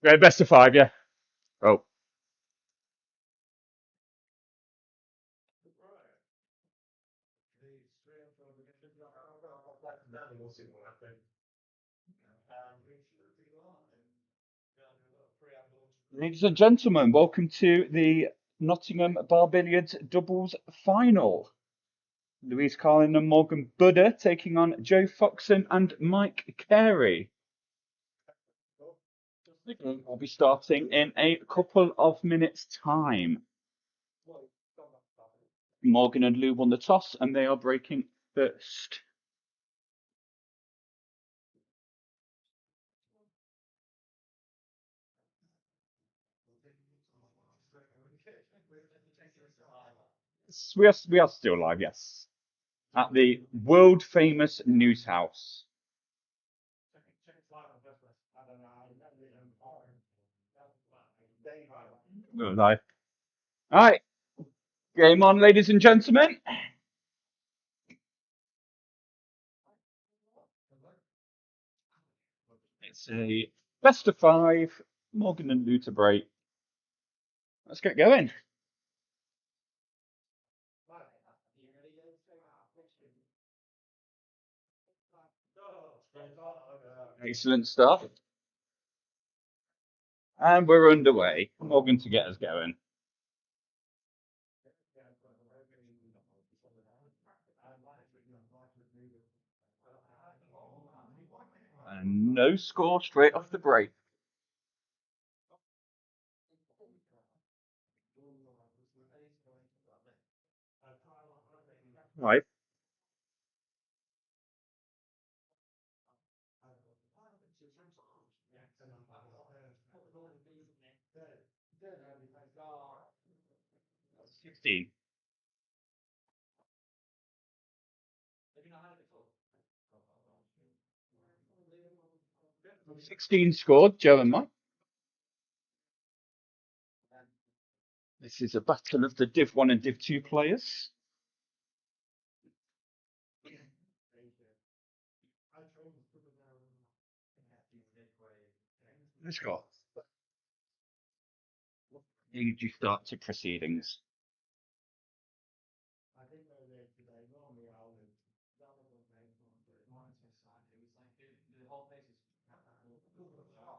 Yeah, best of five, yeah. Oh, ladies and gentlemen, welcome to the Nottingham Billiards doubles final. Louise Carlin and Morgan Budder taking on Joe Foxon and Mike Carey. The game will be starting in a couple of minutes' time. Morgan and Lou won the toss and they are breaking first. We are still live, yes. At the world famous news house. We're live. All right, game on, ladies and gentlemen. It's a best of five. Morgan and Lou to break. Let's get going. Excellent stuff. And we're underway. Morgan to get us going. And no score straight off the break. Right. 16. 16 scored, Joe and Mike. This is a battle of the Div 1 and Div 2 players. Let's go. Did you start to proceedings?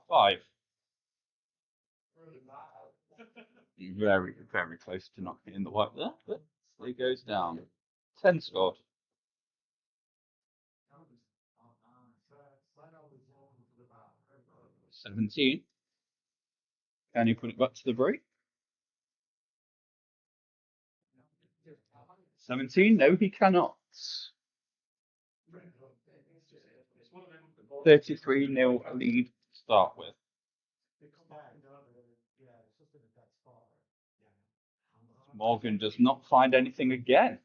5. Very, very close to not hitting the white there, but it goes down. 10 scored. 17. Can you put it back to the break? 17. No, he cannot. 33-0 lead to start with. Morgan does not find anything again.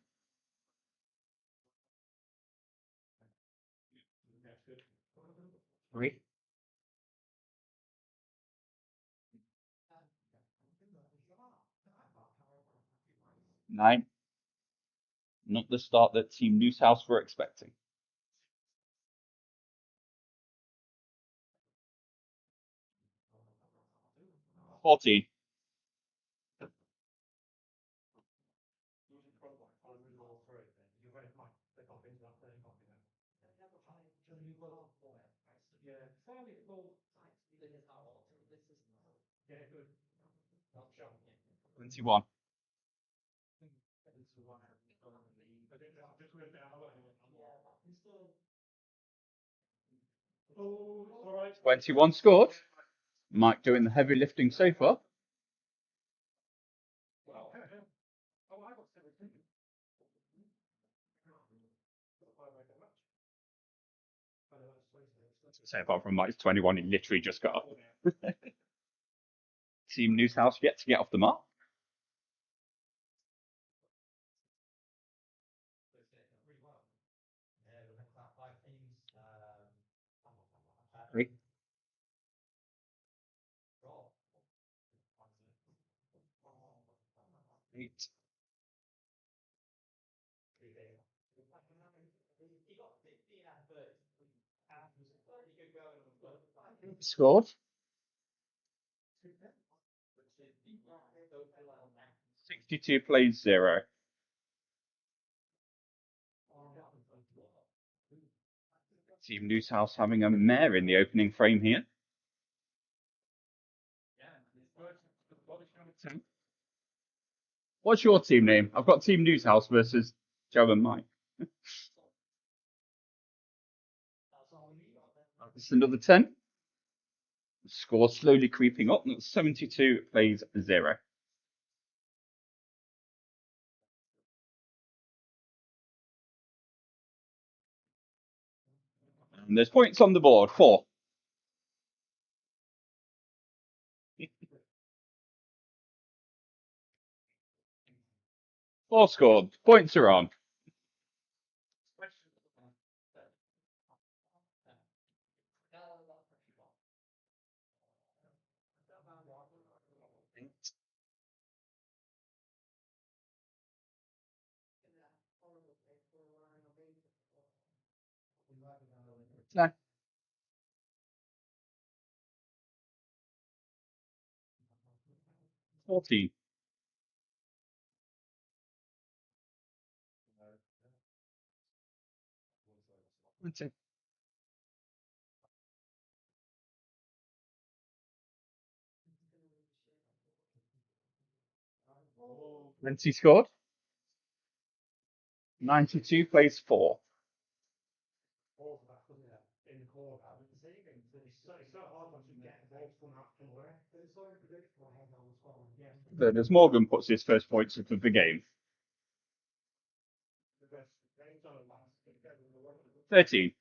3. 9. Not the start that Team Newshouse were expecting. 14. 21. 21 scored. Mike doing the heavy lifting so far. Say apart from Mike's 21, he literally just got up. Team Newshouse yet to get off the mark. 3. 8. Scored. 52 plays 0. Team Newshouse having a mare in the opening frame here. What's your team name? I've got Team Newshouse versus Joe and Mike. This is another 10. The score slowly creeping up. 72 plays 0. And there's points on the board. 4. 4 scored. Points are on. No. 14. That's it. 20 scored. 92 plays 4. Then as Morgan puts his first points up of the game. 13.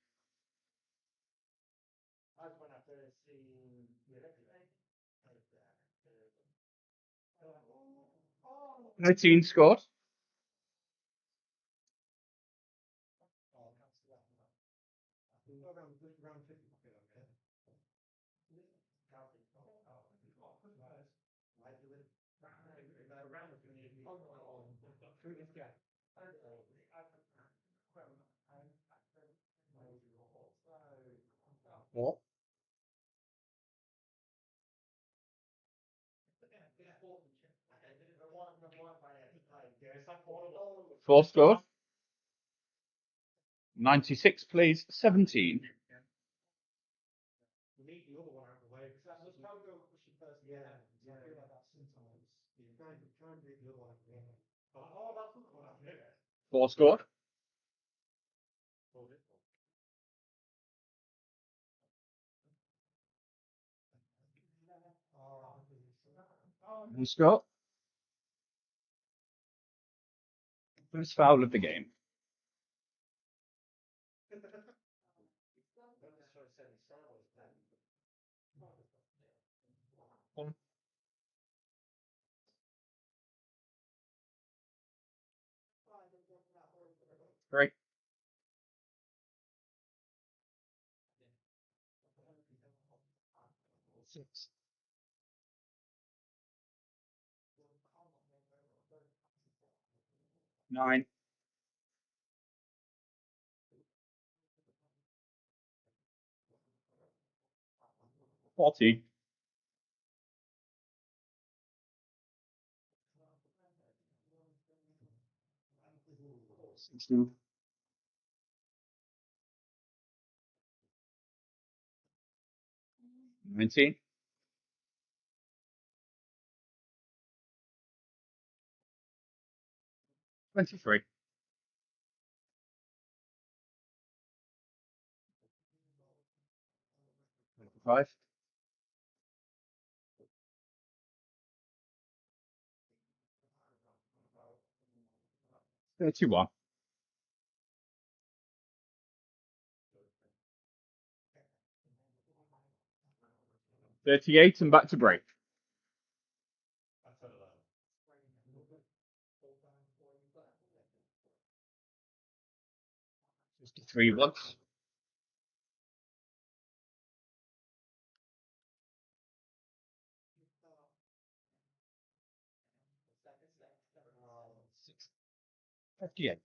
13 scored. What? 4 scored. 96 plays 17. Four scored. One score. First foul of the game. Three. Six. 9. 14. 16. 19. 23. 25. 31. 38 and back to break. 53 once. 58.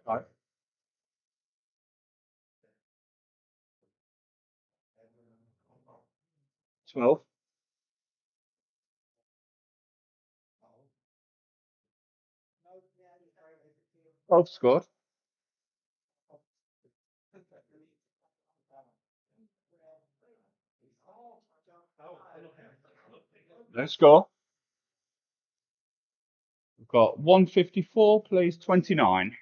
5. 12. Both scored. No score. We've got 154 plays 29.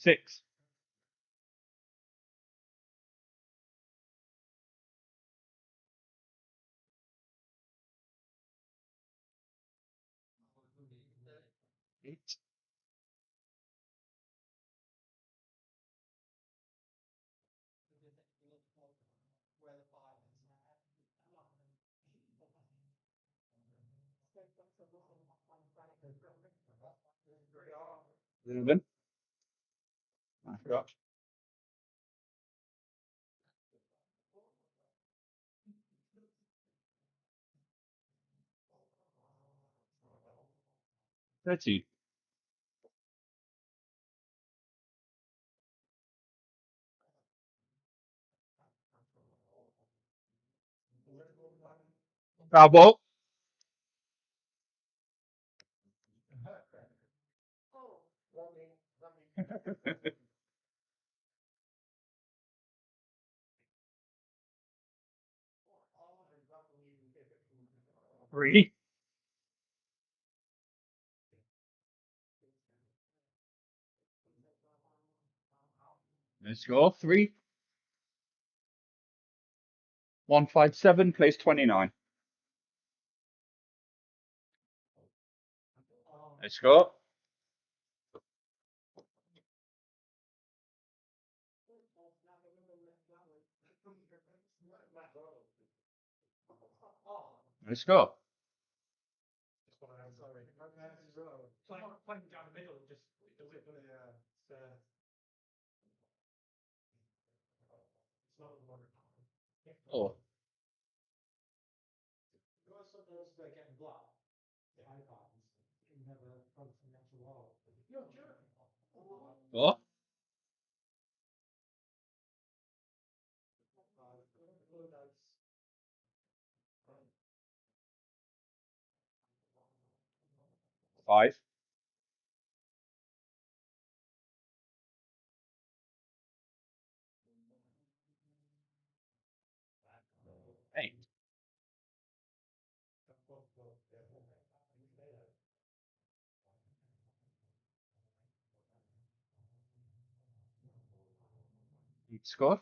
6. Eight. 11. I forgot. 13. Foul ball. 3. No score. 3. 157 plays 29. No score. 'No score. Four. Four. 5. 8. 8 score.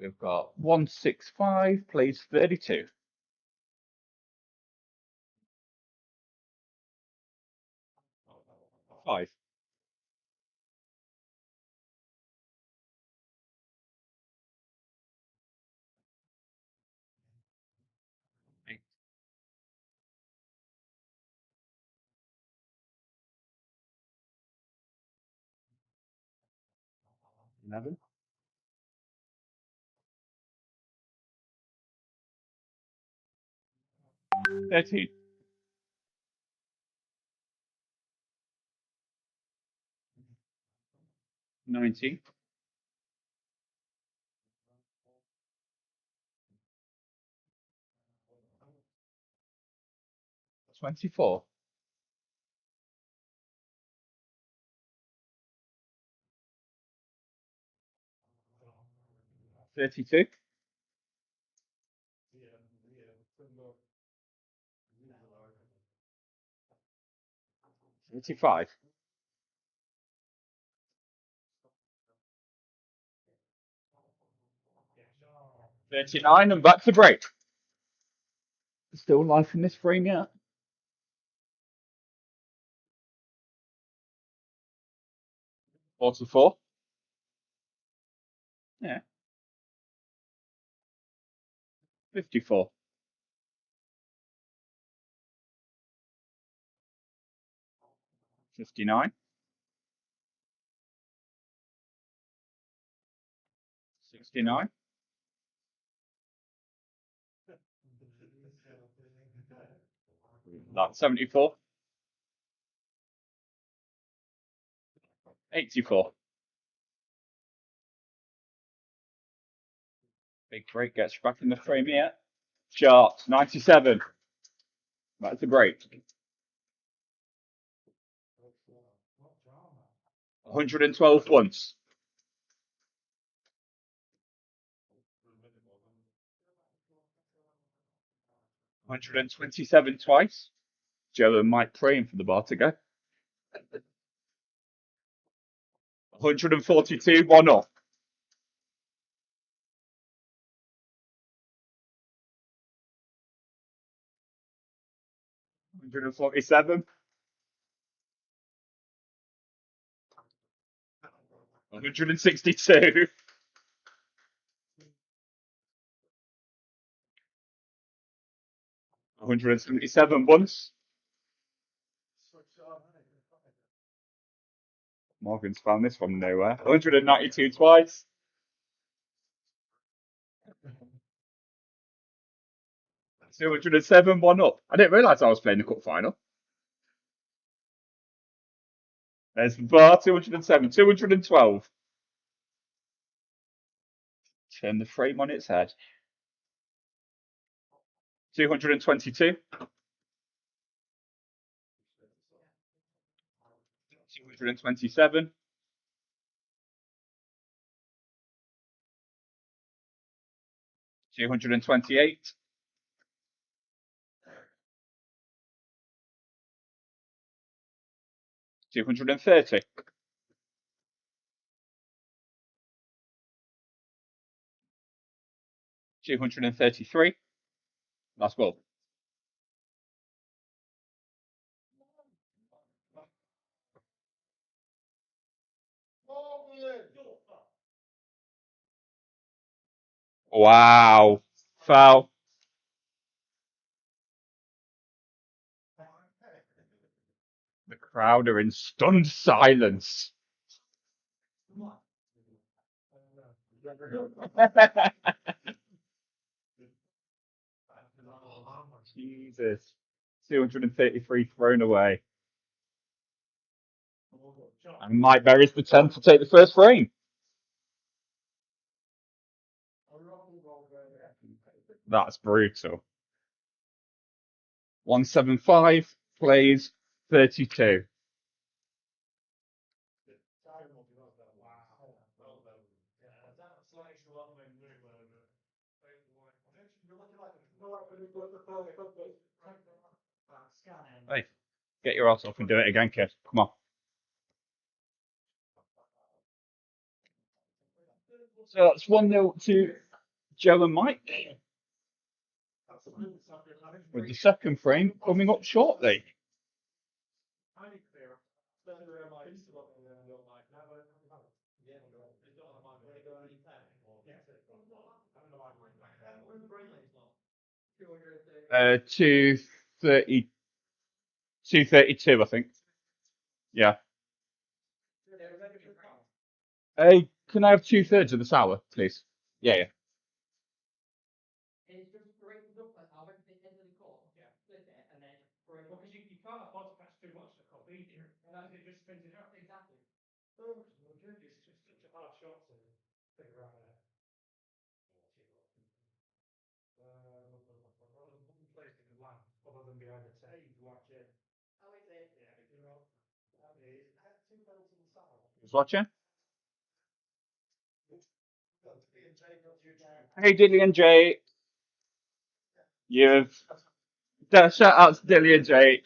We've got 165 plays 32. 5. 8. 11. 13. 19. 24. 32. 35. 39 and back to break. Still life in this frame yet? 44. Yeah. 54. 59. 69. That's 74. 84. Big break gets back in the frame here. Chart 97. That's a break. 112 once. 127 twice. Joe and Mike praying for the bar to go. 142, one up. 147. 162. 177 once. Morgan's found this from nowhere. 192 twice. 207, one up. I didn't realise I was playing the cup final. There's the bar, 207, 212. Turn the frame on its head. 222. 227. 228. 230. 233. Last ball. Wow. Foul. The crowd are in stunned silence. Jesus. 233 thrown away. And Mike buries the 10 to take the first frame. That's brutal. 175 plays 32. Hey, get your ass up and do it again, kid. Come on. So that's 1-0 to Joe and Mike. With the second frame coming up shortly. Uh, 230, 232, I think. Yeah. Hey, can I have 2/3 of the sour, please? Yeah, yeah. Who's watching? Hey, Dilly and Jay. You've shout out to Dilly and Jay.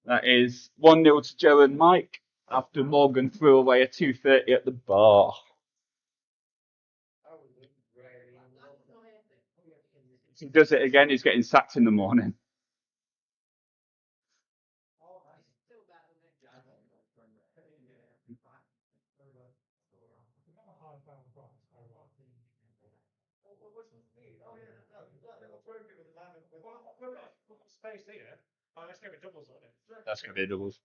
That is 1-0 to Joe and Mike after Morgan threw away a 230 at the bar. If he does it again, he's getting sacked in the morning. That's going to be a doubles.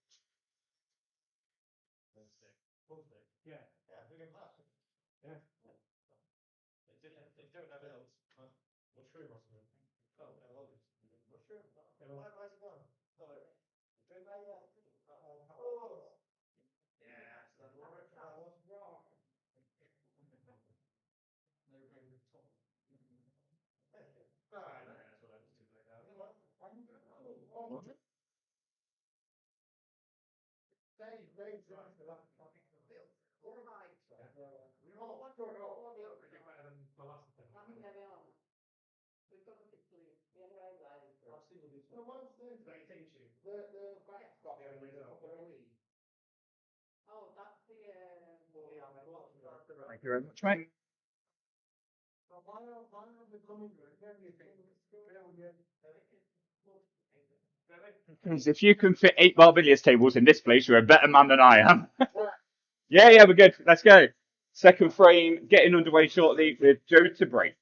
Thank you very much, mate. Because if you can fit 8 bar billiards tables in this place, you're a better man than I am. Yeah, yeah, we're good. Let's go. Second frame getting underway shortly with Joe to break.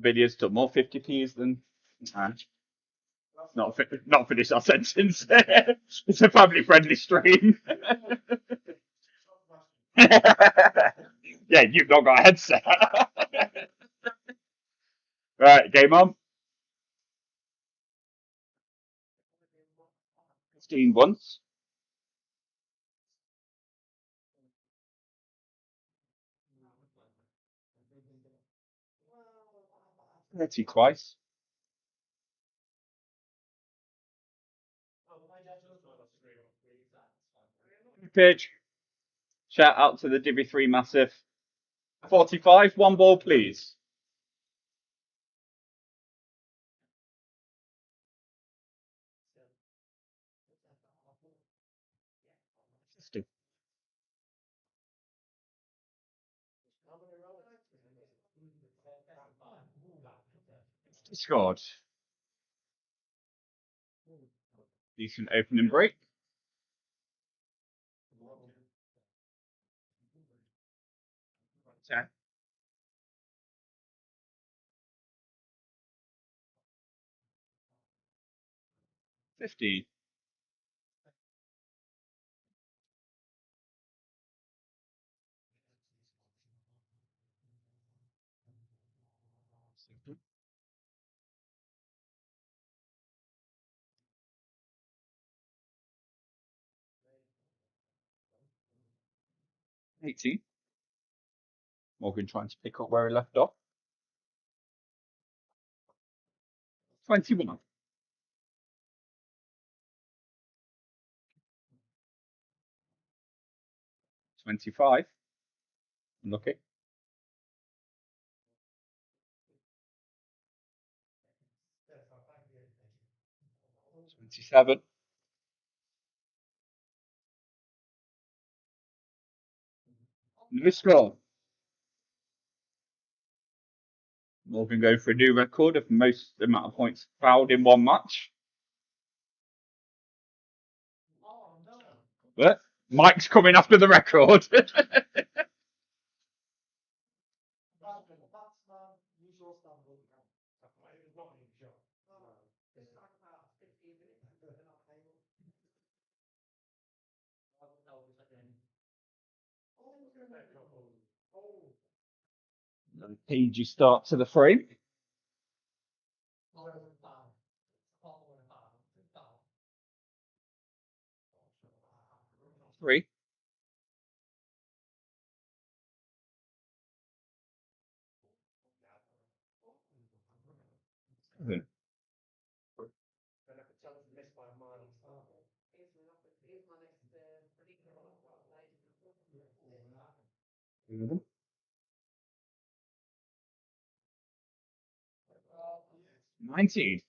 Billiards took more 50p's than. Not finish our sentence. It's a family friendly stream. Yeah, you've not got a headset. Right, game on. 15 once. 30 twice. Pitch. Shout out to the Divi 3 Massive. 45, one ball, please. Scored. Decent opening break. 10. 15. $18. Morgan trying to pick up where he left off. 21. 25. Unlucky. 27. No score. Morgan going for a new record of most amount of points fouled in one match. But Mike's coming after the record. Pagey start to the frame. 3. 7. 19.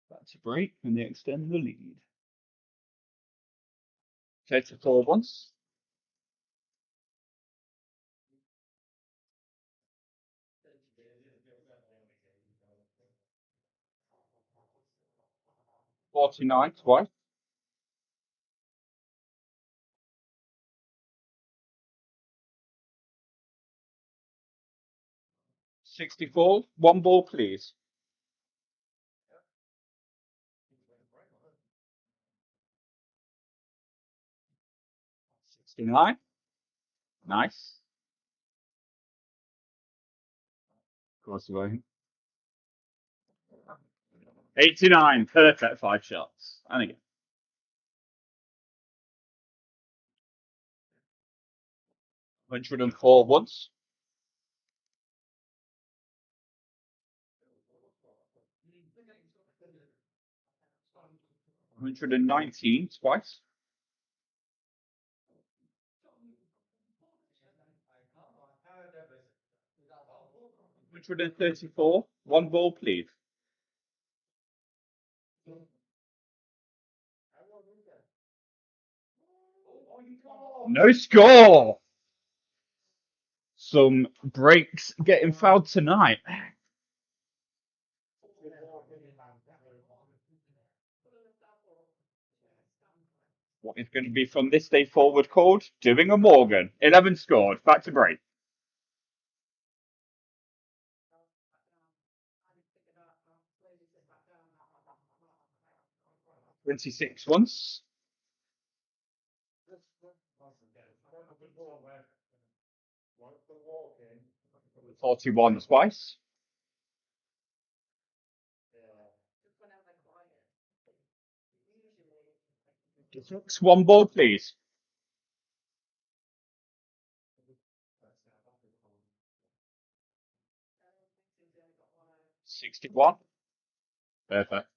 That's a break, and they extend the lead. Take the call once. 49 twice. 64. One ball, please. 89. Nice. Of course you will. 89. Perfect 5 shots. And again. 104 once. 119 twice. 134. One ball, please. No score. Some breaks getting fouled tonight. What is going to be from this day forward called doing a Morgan? 11 scored. Back to break. 26 once. 41 twice. 1 ball, please. 61. Perfect.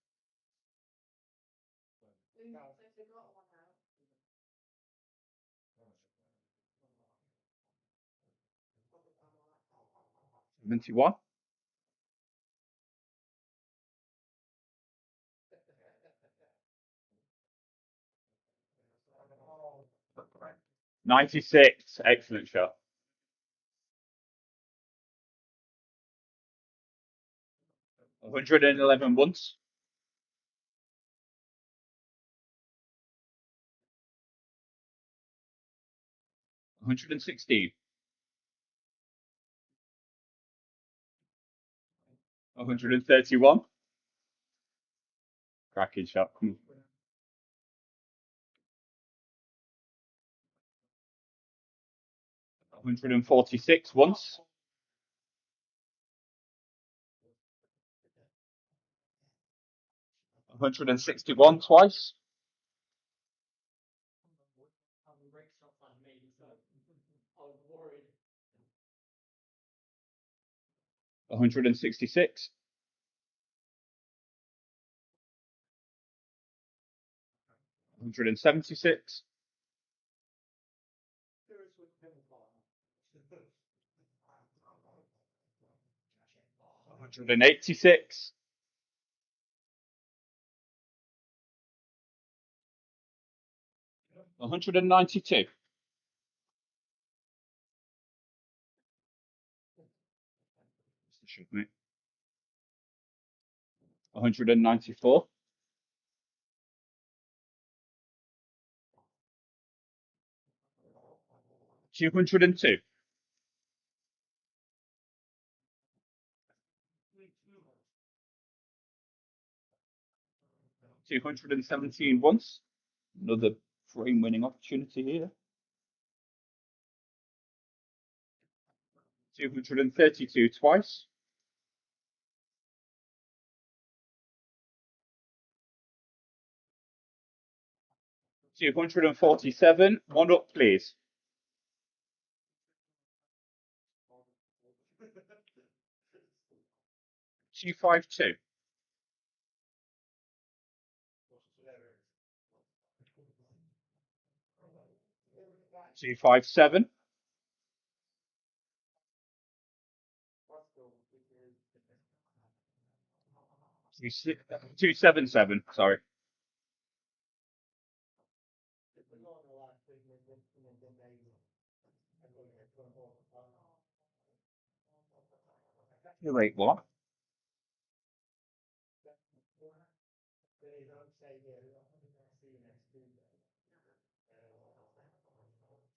71. 96. Excellent shot. 111 once. 116. 131. Cracking shot. 146 once. 161 twice. 166. 176. 186. 192. 194. 202. 217 once. Another frame winning opportunity here. 232 twice. 247. One up, please. 252. 257. 277. Sorry. 281.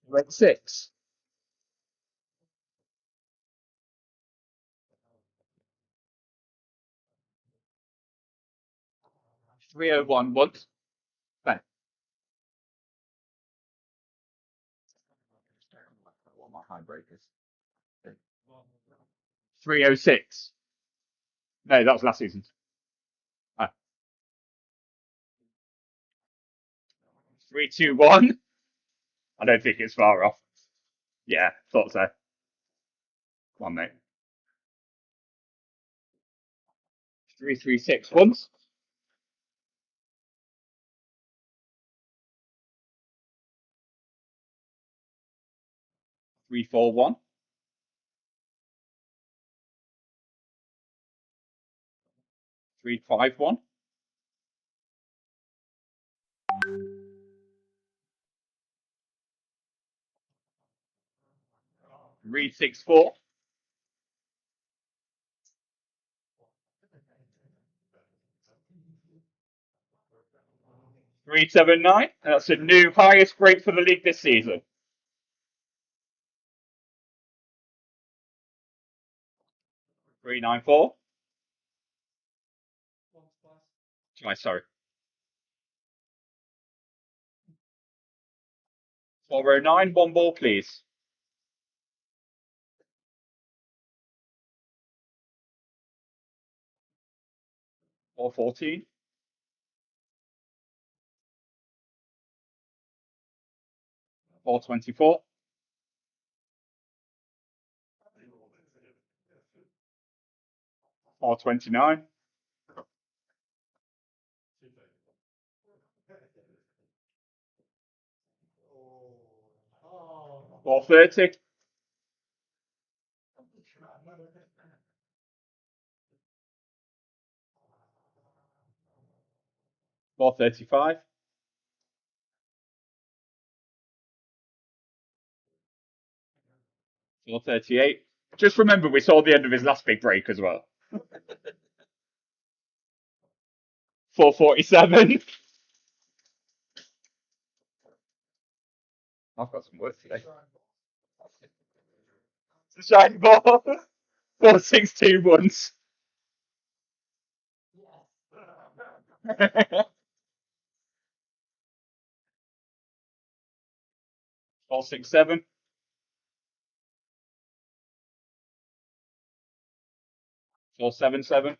286. 301 once. Bang. tiebreakers. 306. No, that was last season. 321. I don't think it's far off. Yeah, thought so. Come on, mate. 336 once. 341. 351. 364. 379. That's a new highest break for the league this season. 394. Sorry. 409. One ball, please. 414. 424. 429. 430. 435. 438. Just remember, we saw the end of his last big break as well. 447. I've got some work today. It's a shiny ball. 462 once. 467. 477.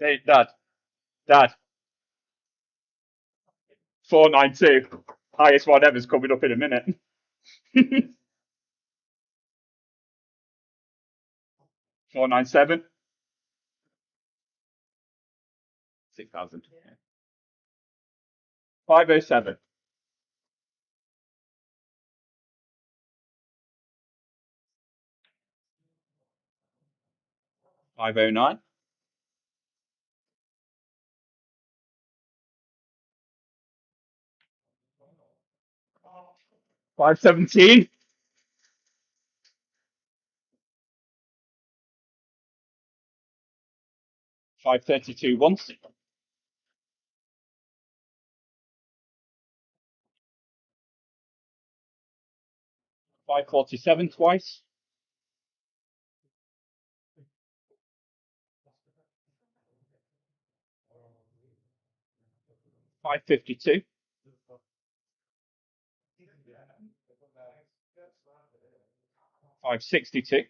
Hey, Dad. 492. Highest one ever's coming up in a minute. 497. 6,000. 507. 509. 517. 532 once. 547 twice. 552. 562.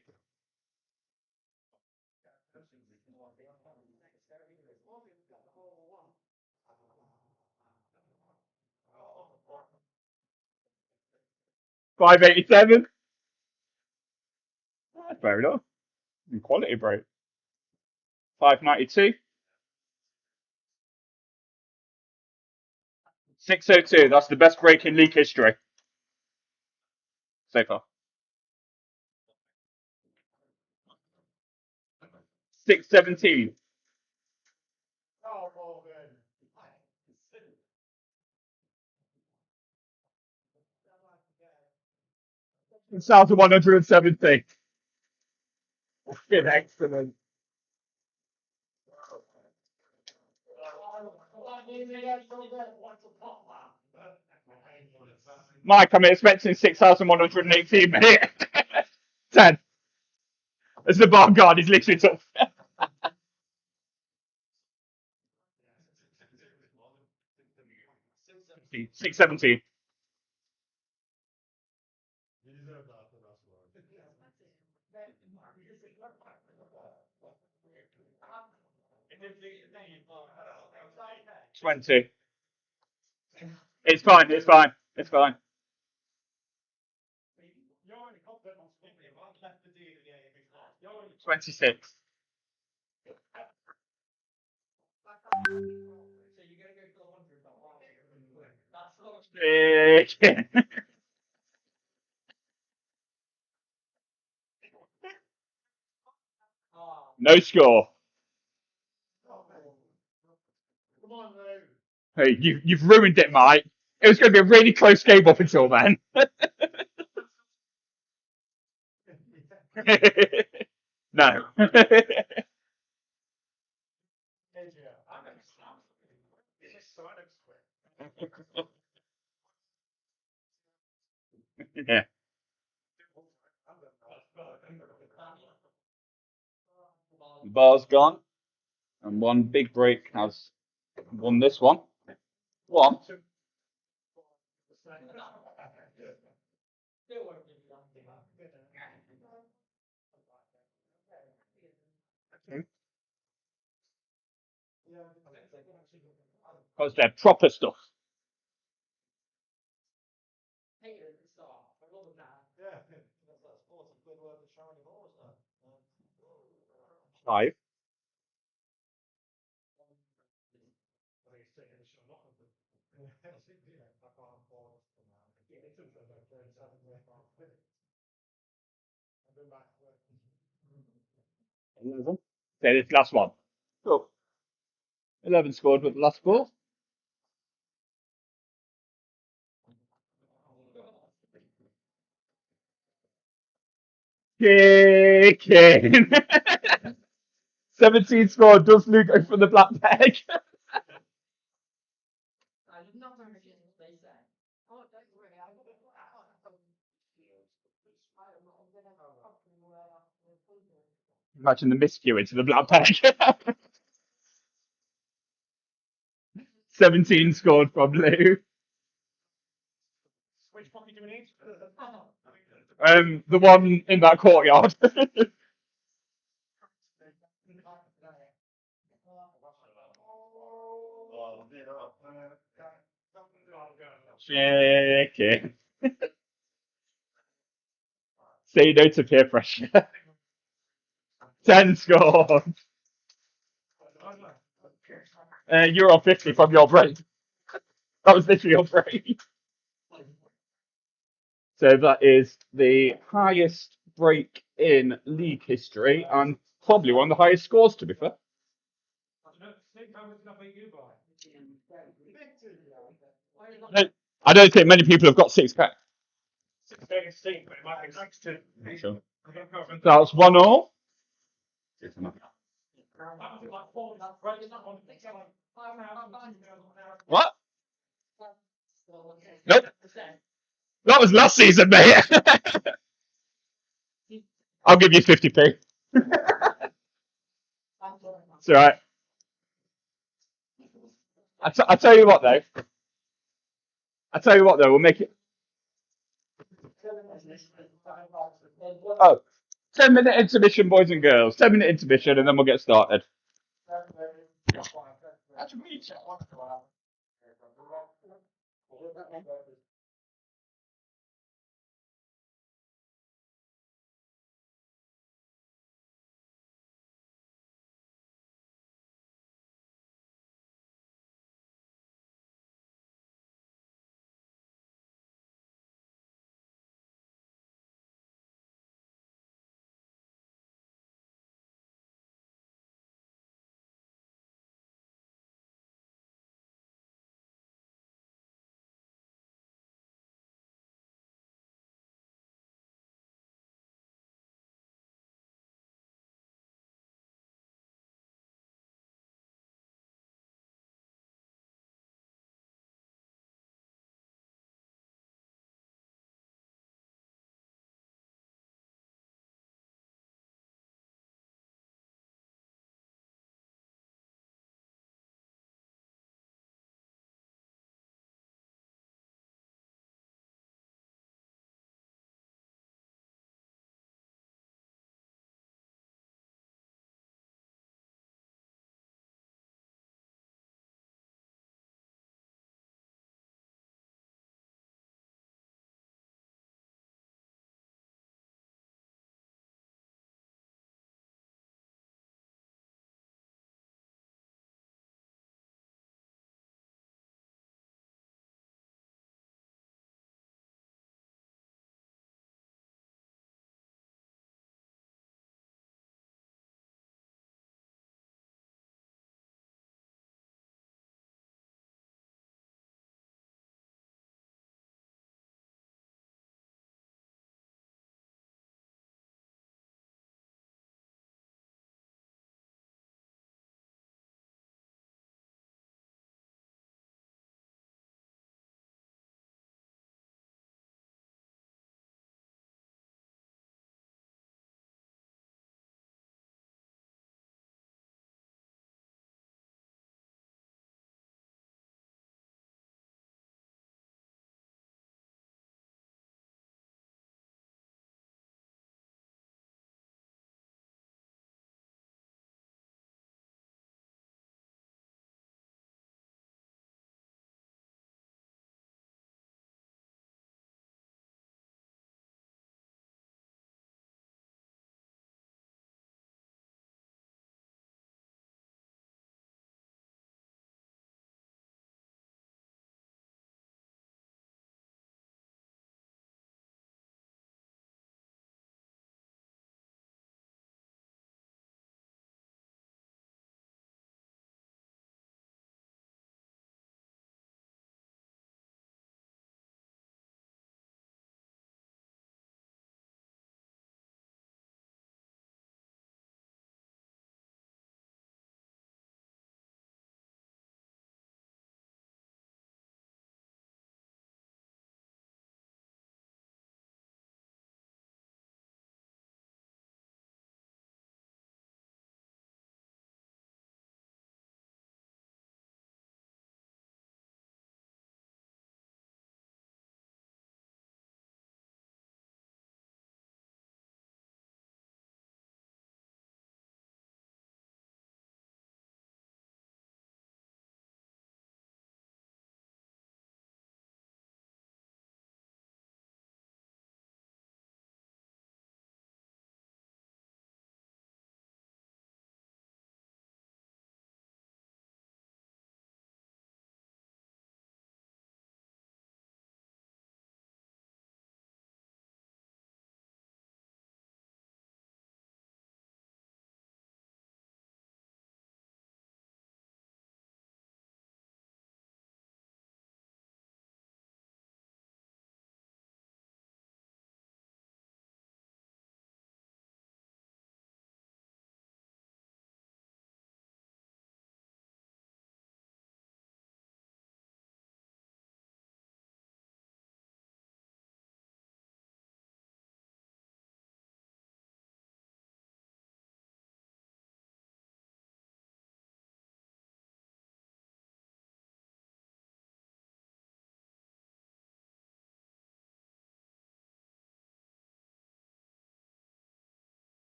587. Fair enough. Quality break. 592. 602. That's the best break in league history so far. 617. 1,170. Fucking excellent. Mike, I'm expecting 6,118, mate. 10. As the bar guard is literally took. 6-17. Twenty. It's fine. It's fine. It's fine. 26. No score. Hey, you've ruined it, Mike. It was going to be a really close game up until then. No. Yeah. The bar's gone, and one big break has won this one. One. Because they're proper stuff. Five. Eleven. Say this last one. Cool. 11 scored with the last ball. Kicking. 17 scored. Does Luke go for the black bag? Imagine the miscue into the black bag. 17 scored from Lou. The one in that courtyard. Chicken. Say no to peer pressure. 10 scored. You're on 50 from your break. That was literally your break. So that is the highest break in league history and probably one of the highest scores, to be fair. No, I don't think many people have got 6K. Sure. That's 1-all. What? Nope. That was last season, mate. I'll give you 50p. It's all right. I tell you what, though. I tell you what, though. We'll make it. Oh, 10-minute intermission, boys and girls. 10-minute intermission, and then we'll get started.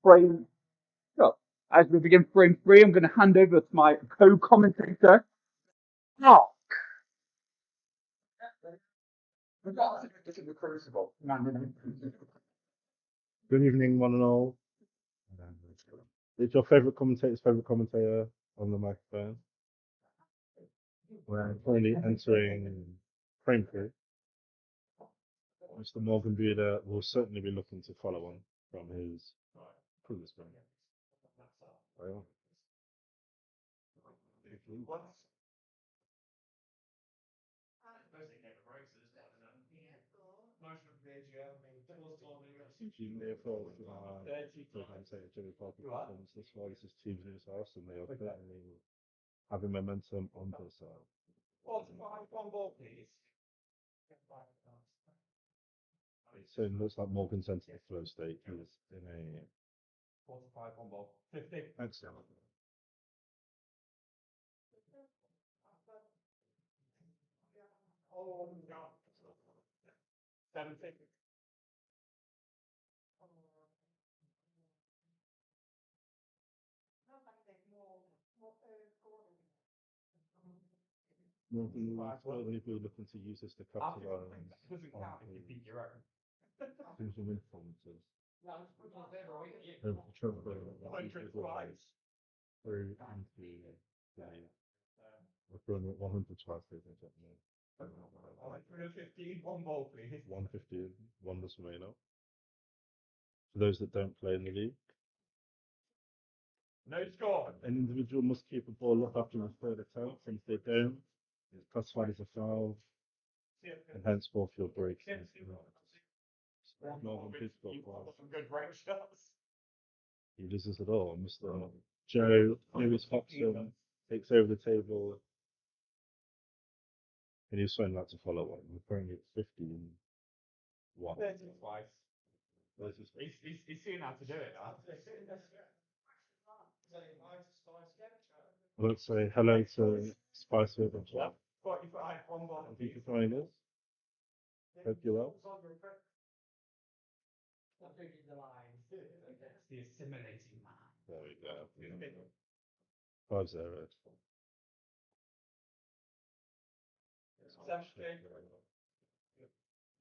Frame, so, as we begin frame three, I'm going to hand over to my co-commentator, Mark. Good evening, one and all. It's your favorite commentator on the microphone. We're currently entering frame three. Mr. Morgan Buda will certainly be looking to follow on from his previous frame. Very well. Therefore, Jimmy Parker performance this far. This is Team's News House, and they are currently having momentum on their side. It certainly looks like Morgan's entered the flow state. He is in a 45 on ball. 50. excellent. Oh, God. 70. Morgan will certainly be looking to use this to capitalize on his influences. Over the trouble through into the we're throwing at 100 twice, ladies and gentlemen. 115, one ball, please. 115, one this Moreno. For those that don't play in the league, No score. an individual must keep a ball up after the third attempt, and if they don't, it's classified as a foul, and henceforth you'll break. Northern Pittsburgh Some good range shots. He loses it all. Mr. Joe Lewis Hobson takes over the table, and he's trying not to follow on. We're currently at 15. One. Twice. He's seen how to do it now. Let's say hello to Spicer and Jack. 45, one ball. Thank you for joining us. Hope you're well. It's the assimilating man. There we go. 5-0.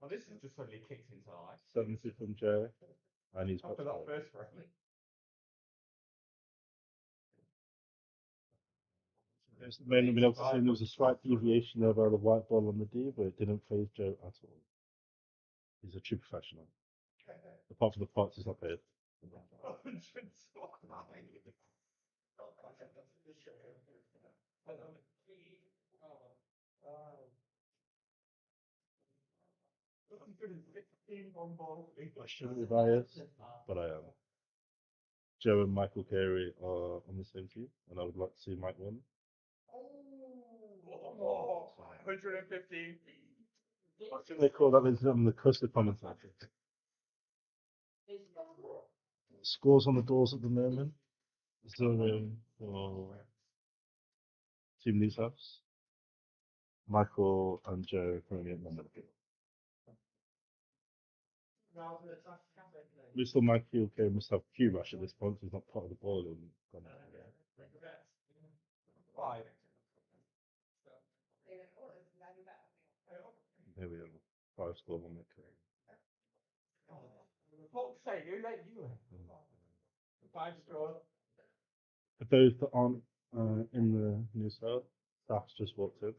Well, this is just suddenly kicked into life. 70 from Joe, and he's After that first frame. May not been able to see there was a slight deviation there by the white ball on the D, but it didn't phase Joe at all. He's a true professional. Apart from the parts he's not paid. I shouldn't be biased, but I am. Joe and Michael Carey are on the same team, and I would like to see Mike win. 115. I think they call that the custard commentator. Scores on the doors at the moment. 0 for Team News House. Michael and Joe currently at number 2. Mr. Michael Carey must have Q rush at this point, so he's not part of the ball. Five. There we go. 5 score on the Fuck's sake, who let you in? 5 score. For those that aren't in the news cell, Saf's just walked in.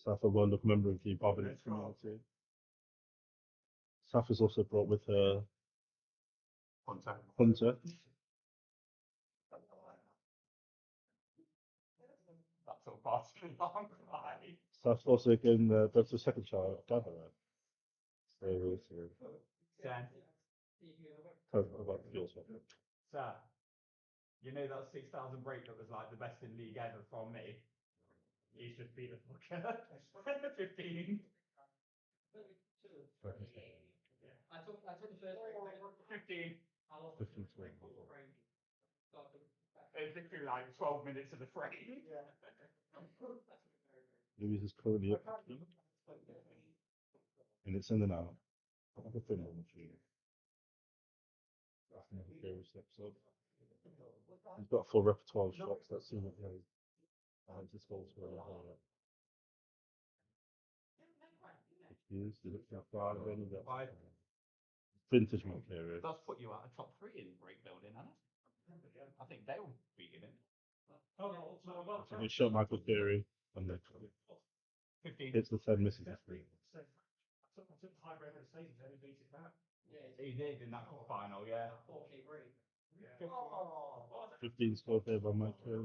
Saf, a well-known member of the Barbados community. Saf has also brought with her Hunter. That's all fast and long. Saf's also again birth to a second child, Dada. So, 10. about the fuel swap. Sir, you know that 6,000 break that was like the best in league ever from me? He's just beat the fucker. 15. I took the first break. 15. 15 swing. It's literally like 12 minutes of the frame. Louise is currently up, and it's in the now. Have a film on the machine. Never Carey steps up. He's got a full repertoire of shots. Let's see what he just goes for he looks like far already. Vintage Mike Carey. That's put you out of top 3 in break building, hasn't it? I think they will beat him. So he shot Michael Carey and then 15. hits the 10, misses the 3. He did in that final, yeah. 15 scored there by Mike Carey.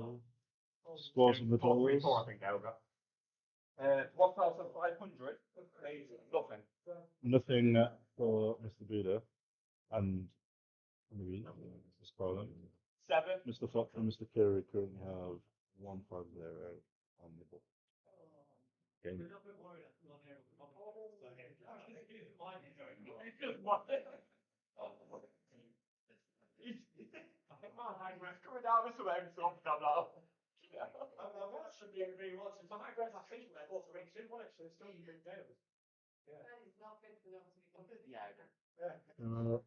Scores on the 4-3-4, doors. I think they'll go. 1,500. Nothing. Nothing for Mr. Buddha and Louis. Mr. Scarlett. 7. Mr. Fox and Mr. Carey currently have 1-5-0 on the board. Game. Coming down this way, so I'm like,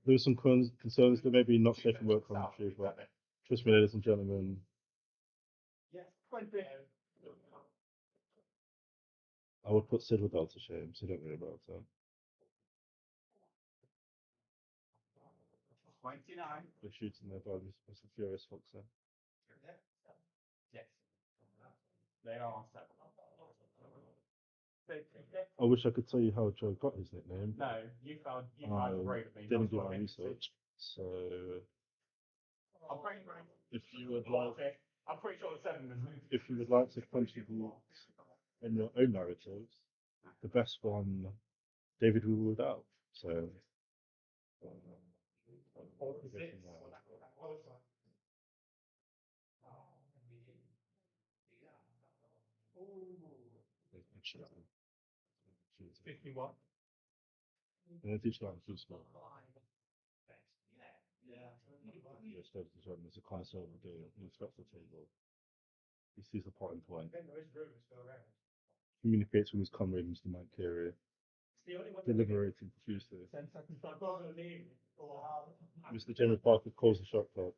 There's some concerns that maybe not safe for work commentary, but trust me, ladies and gentlemen, 20. I would put Sid Waddell to shame, so don't worry about that. 29. We're shooting there by Mr. Furious Foxer. Yes. They are on 7. I wish I could tell you how Joe got his nickname. No, you found great at me. Didn't do my research, so I'm pretty great. if you would like, I'm pretty sure the 7 was moved. if you would like to contribute in your own narratives, the best one, David will ruled out. So. She's 51. and it's each line too small. Yeah, started to run as a connoisseur of the game. He inspects the table. He sees the pot in point. Communicates with his comrade, Mr. Mike Carey. Deliberating profusely. Mr. Jamie Parker calls the shot clock.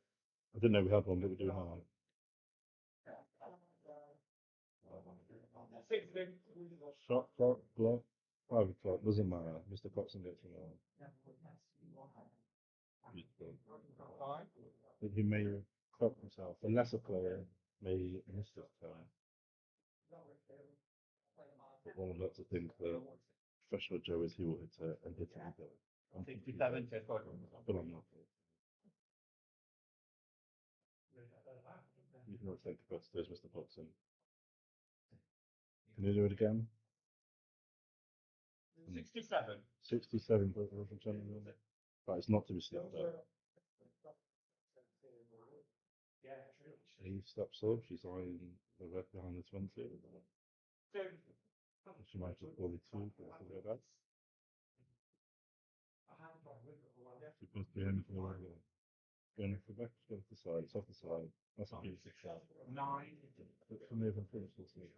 I didn't know we had one, but we do now. 60. Shot clock, block, 5 o'clock, doesn't matter. Mr. Coxon gets it on. He may clock himself. A lesser player may miss this turn. But one would like to think that professional Joe is he will hit it and hit it again. 67. But I'm not. You can always take the best. There's Mr. Coxon. Can you do it again? 67. 67, but but it's not to be slept there. She steps up, she's eyeing the red behind the 20. She might just call it 2, but it's a bit bad. She puts the end for the right way. Going for back, go to the side, it's off the side. That's a beautiful shot. 9. But for me, I'm finished this week.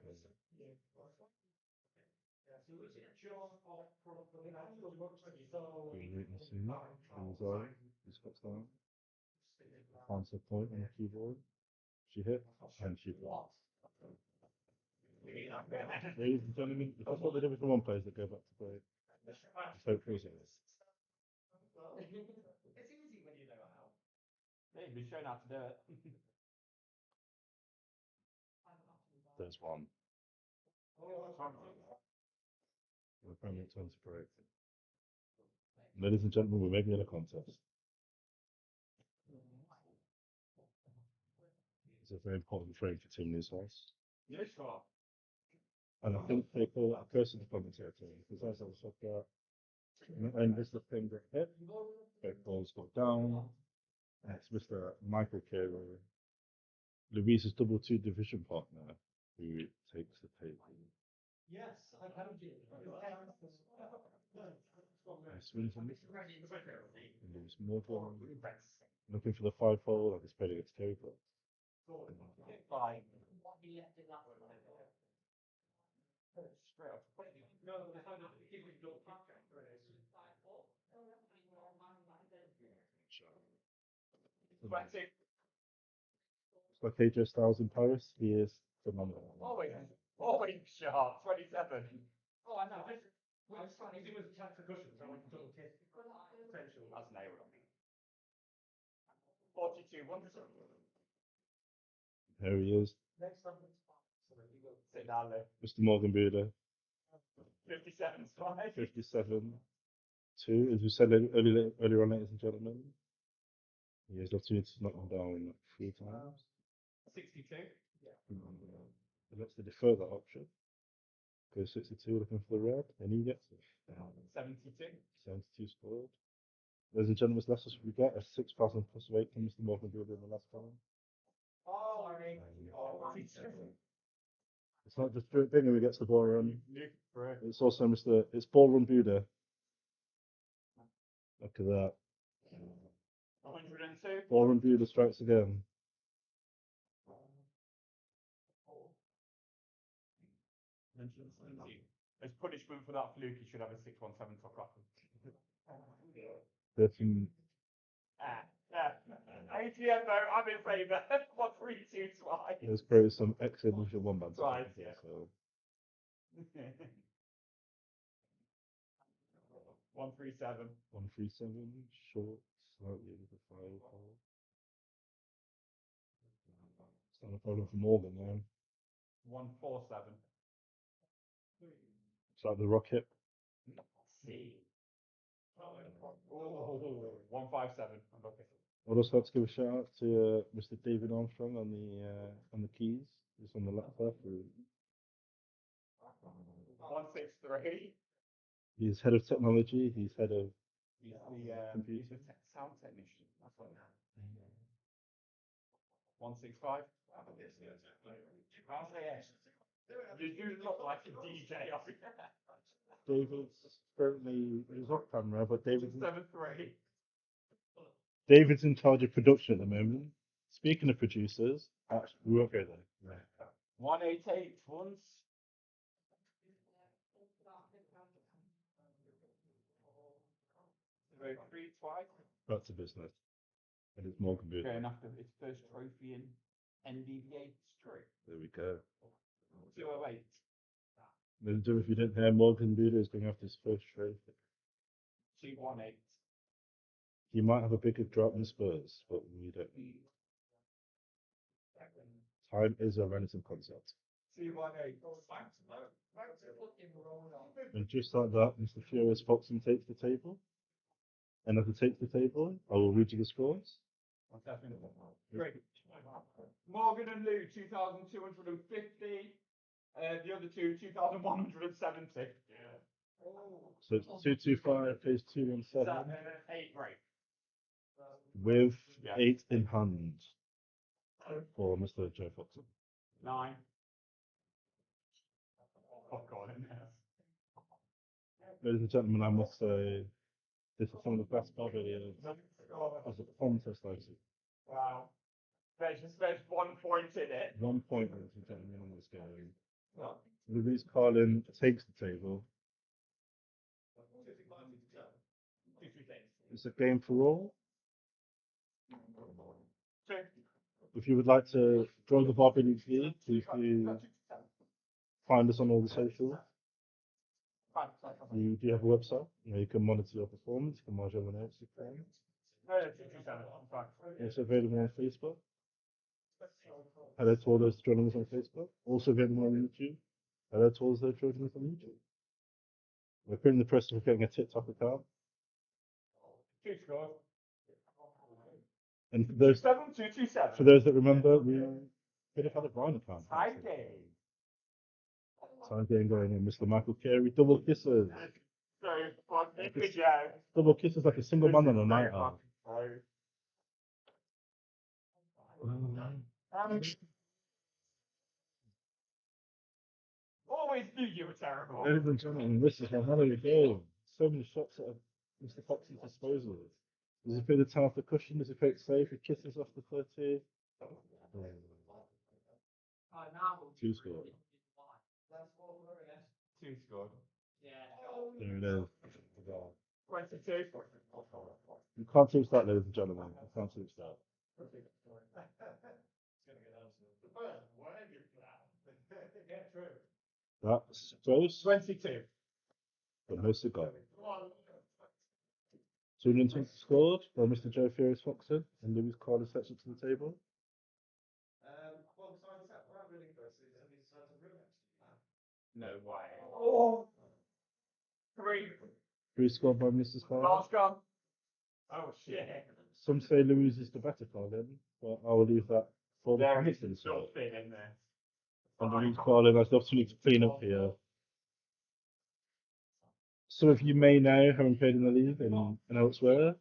Being written soon. Anxiety. He steps down. Answer point on the keyboard. She hit and she lost. Ladies and gentlemen, if that's what they do with the one players that go back to play, let's hope for it. It's easy when you know how. They've been shown how to do it. There's one. We're permanent turn to break. Ladies and gentlemen, we're making it a contest. It's a very important frame for Team Newshouse. Yes, sir. And I think they call it a person commentator because as I was looking at, and this is the thing that hit, both balls go down. And it's Mr. Michael Carey, Louise's double 2 division partner, who takes the table. Yes, I've had a deal. Swings on this. Lose more ball. Looking for the 5-hole, like it's played against Terry Fox. 5. 20. It's like AJ Styles in Paris. He is phenomenal. Always sharp. 27. Oh, I know. It was a chance for cushion, so I double kiss. Potential. That's nailed on. 42. Here he is, Next time. Sit down there. Mr. Morgan Buda. 57. 57. 2, as we said earlier on, ladies and gentlemen. He has the opportunity to knock him down 3 times. 62. He looks to defer that option. Goes 62, looking for the red, and he gets it. 72. 72 scored. Ladies and gentlemen, that's what we get a 6,000 plus weight from Mr. Morgan Buda in the last time. Oh, It's not just Stuart Bingham who gets the ball run. Luke. It's also it's ballroom Buda. Look at that. 102. Ballroom Buda strikes again. As punishment for that fluke, he should have a 617 top raffle. 13. ATFO, I'm in favour. 132 twice. There's created some excellent one band. Twice, yeah. So 137. 137, short, slightly over the 5 hole. It's not a problem for Morgan now. 147. It's like the rocket. C. 157. I'm looking. I'd also like to give a shout out to Mr. David Armstrong on the keys. He's on the left there. 163. He's head of technology. He's head of He's computer. the sound technician. That's what. 165. You look like a DJ. David's currently he's off camera, but David's 73. David's in charge of production at the moment. Speaking of producers, we won't go there. 188 once. 3 twice. Back to business. And it's Morgan Buda. Going after its first trophy in NDBA history. There we go. 208. If you didn't hear, Morgan Buda is going after his first trophy. 218. He might have a bigger drop than Spurs, but we don't. Time is a relative concept. 218. And just like that, Mr. Furious Foxen takes the table. And as he takes the table, I will read you the scores. Great. Morgan and Lou, 2,250. The other two, 2,170. Yeah. So it's 225 plays 217. 8 break. With 8 in hand for Mr. Joe Foxen. 9. Oh God, in there. Ladies and gentlemen, I must say this is some of the best bar videos as a contest I've seen. Wow. There's 1 point in it. 1 point, ladies and gentlemen, on this game. Louise Carlin takes the table. It's a game for all. If you would like to join the Bar Billiards League, please do find us on all the socials. You do have a website where you can monitor your performance, you can monitor everyone else's performance. It's available on Facebook. Hello to all those joining us on Facebook. Also available on YouTube. Hello to all those joining us on YouTube. We're putting the process of getting a TikTok account. 2 scores. And for those 2-7. for those that remember, we could have had a Brian account. Time game. Time game going in. Mr. Michael Carey, double kisses. So fucking good job. Double kisses like a single man on a night out. Always knew you were terrible. Ladies and gentlemen, this is another game. So many shots at Mr. Fox's disposal. Does he play the 10 off the cushion? Does he play it safe? He kisses off the 30. 2 scored. 2 scored. There it is. 22. You can't touch that, ladies and gentlemen. You can't touch that. That's close, 22. but mostly got. 220 scored by Mr. Joe Furious Foxen, and Louis Carter sets up to the table. No way. Oh. 3. 3 scored by Mr. Carter. Last gone. Oh shit. Some say Louise is the better Carlin, but I will leave that for the There is fans to something decide. in there. And Louise Carlin has the opportunity to clean up here. Some of you may know, having played in the league and elsewhere,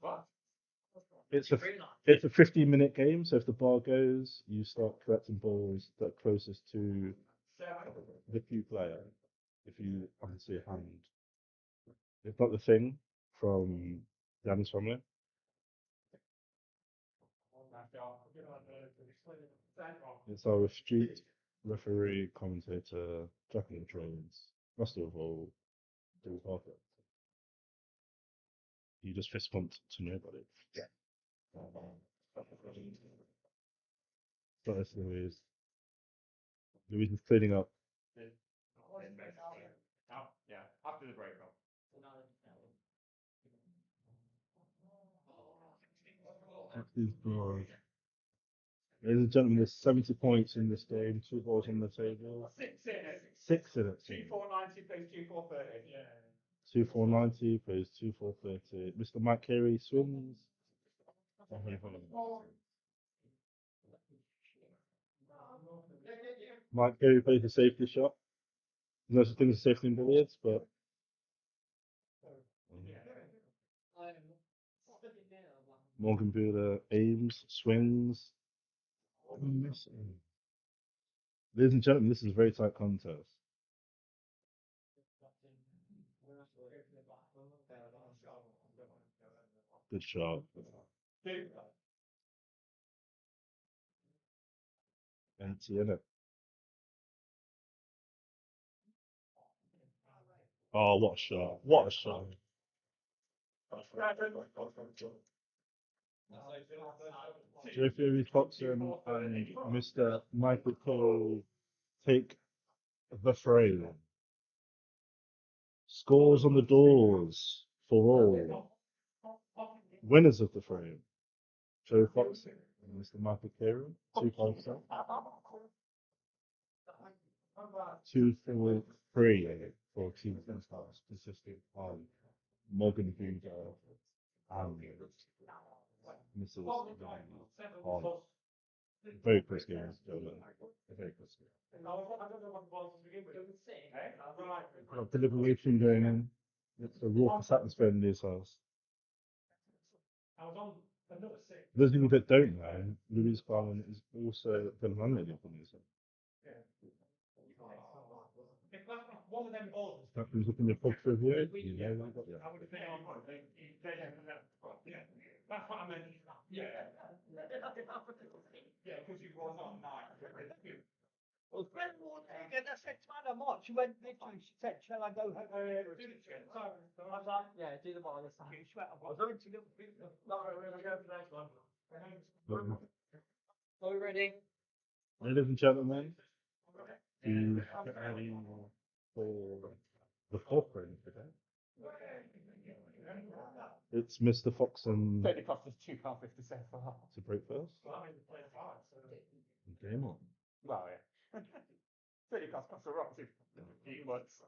it's a 15-minute game. So if the bar goes, you start collecting balls that are closest to the cue player. If you happen to see a hand, it's not the thing from Dan's family. It's our astute referee, commentator, jack of all trades, master of all, Bill Parker. You just fist pumped to nobody. Yeah. But that's Louise. Louise is cleaning up. Yeah, after the break off. Ladies and gentlemen, there's 70 points in this game, 2 balls on the table. 6 in it. 6 in it. 2490 plays 2430. Yeah. 2490 plays 2430. Mr. Mike Carey swings. Mike Carey plays a safety shot. There's no such thing as safety in billiards, but Morgan Buehler aims, swings. Missing. Ladies and gentlemen, this is a very tight contest. Good shot. Empty, innit? Oh, what a shot. What a shot. Joe Fury Foxen and Mr. Michael Cole take the frame. Scores on the doors for all. Winners of the frame. Joe Foxen and Mr. Michael Carey, 2-5-7. 2-4-3 for Team Stars, consisting of Morgan Buehler and Mrs. on very close game, gentlemen. A very close game. Got deliberation going on. It's a raucous atmosphere in this house. Those of you that don't know, Louise Carlin is also the landlady of the museum. That comes up in the pub review. You know what I got, yeah. That's what I meant. Yeah. Yeah, because you was on night. Well, again, that's next man I watched. She went literally, she said, shall I go home? Do the chin. I was like, yeah, do the wireless. I was going to look. No, we're going to go for the next one. Are we ready? Ladies and gentlemen, you get ready for the fourth round today. It's Mr. Fox and Only cost us £2.50 so far. to break first. Game on. Well, yeah. Only cost us a rock to eat once.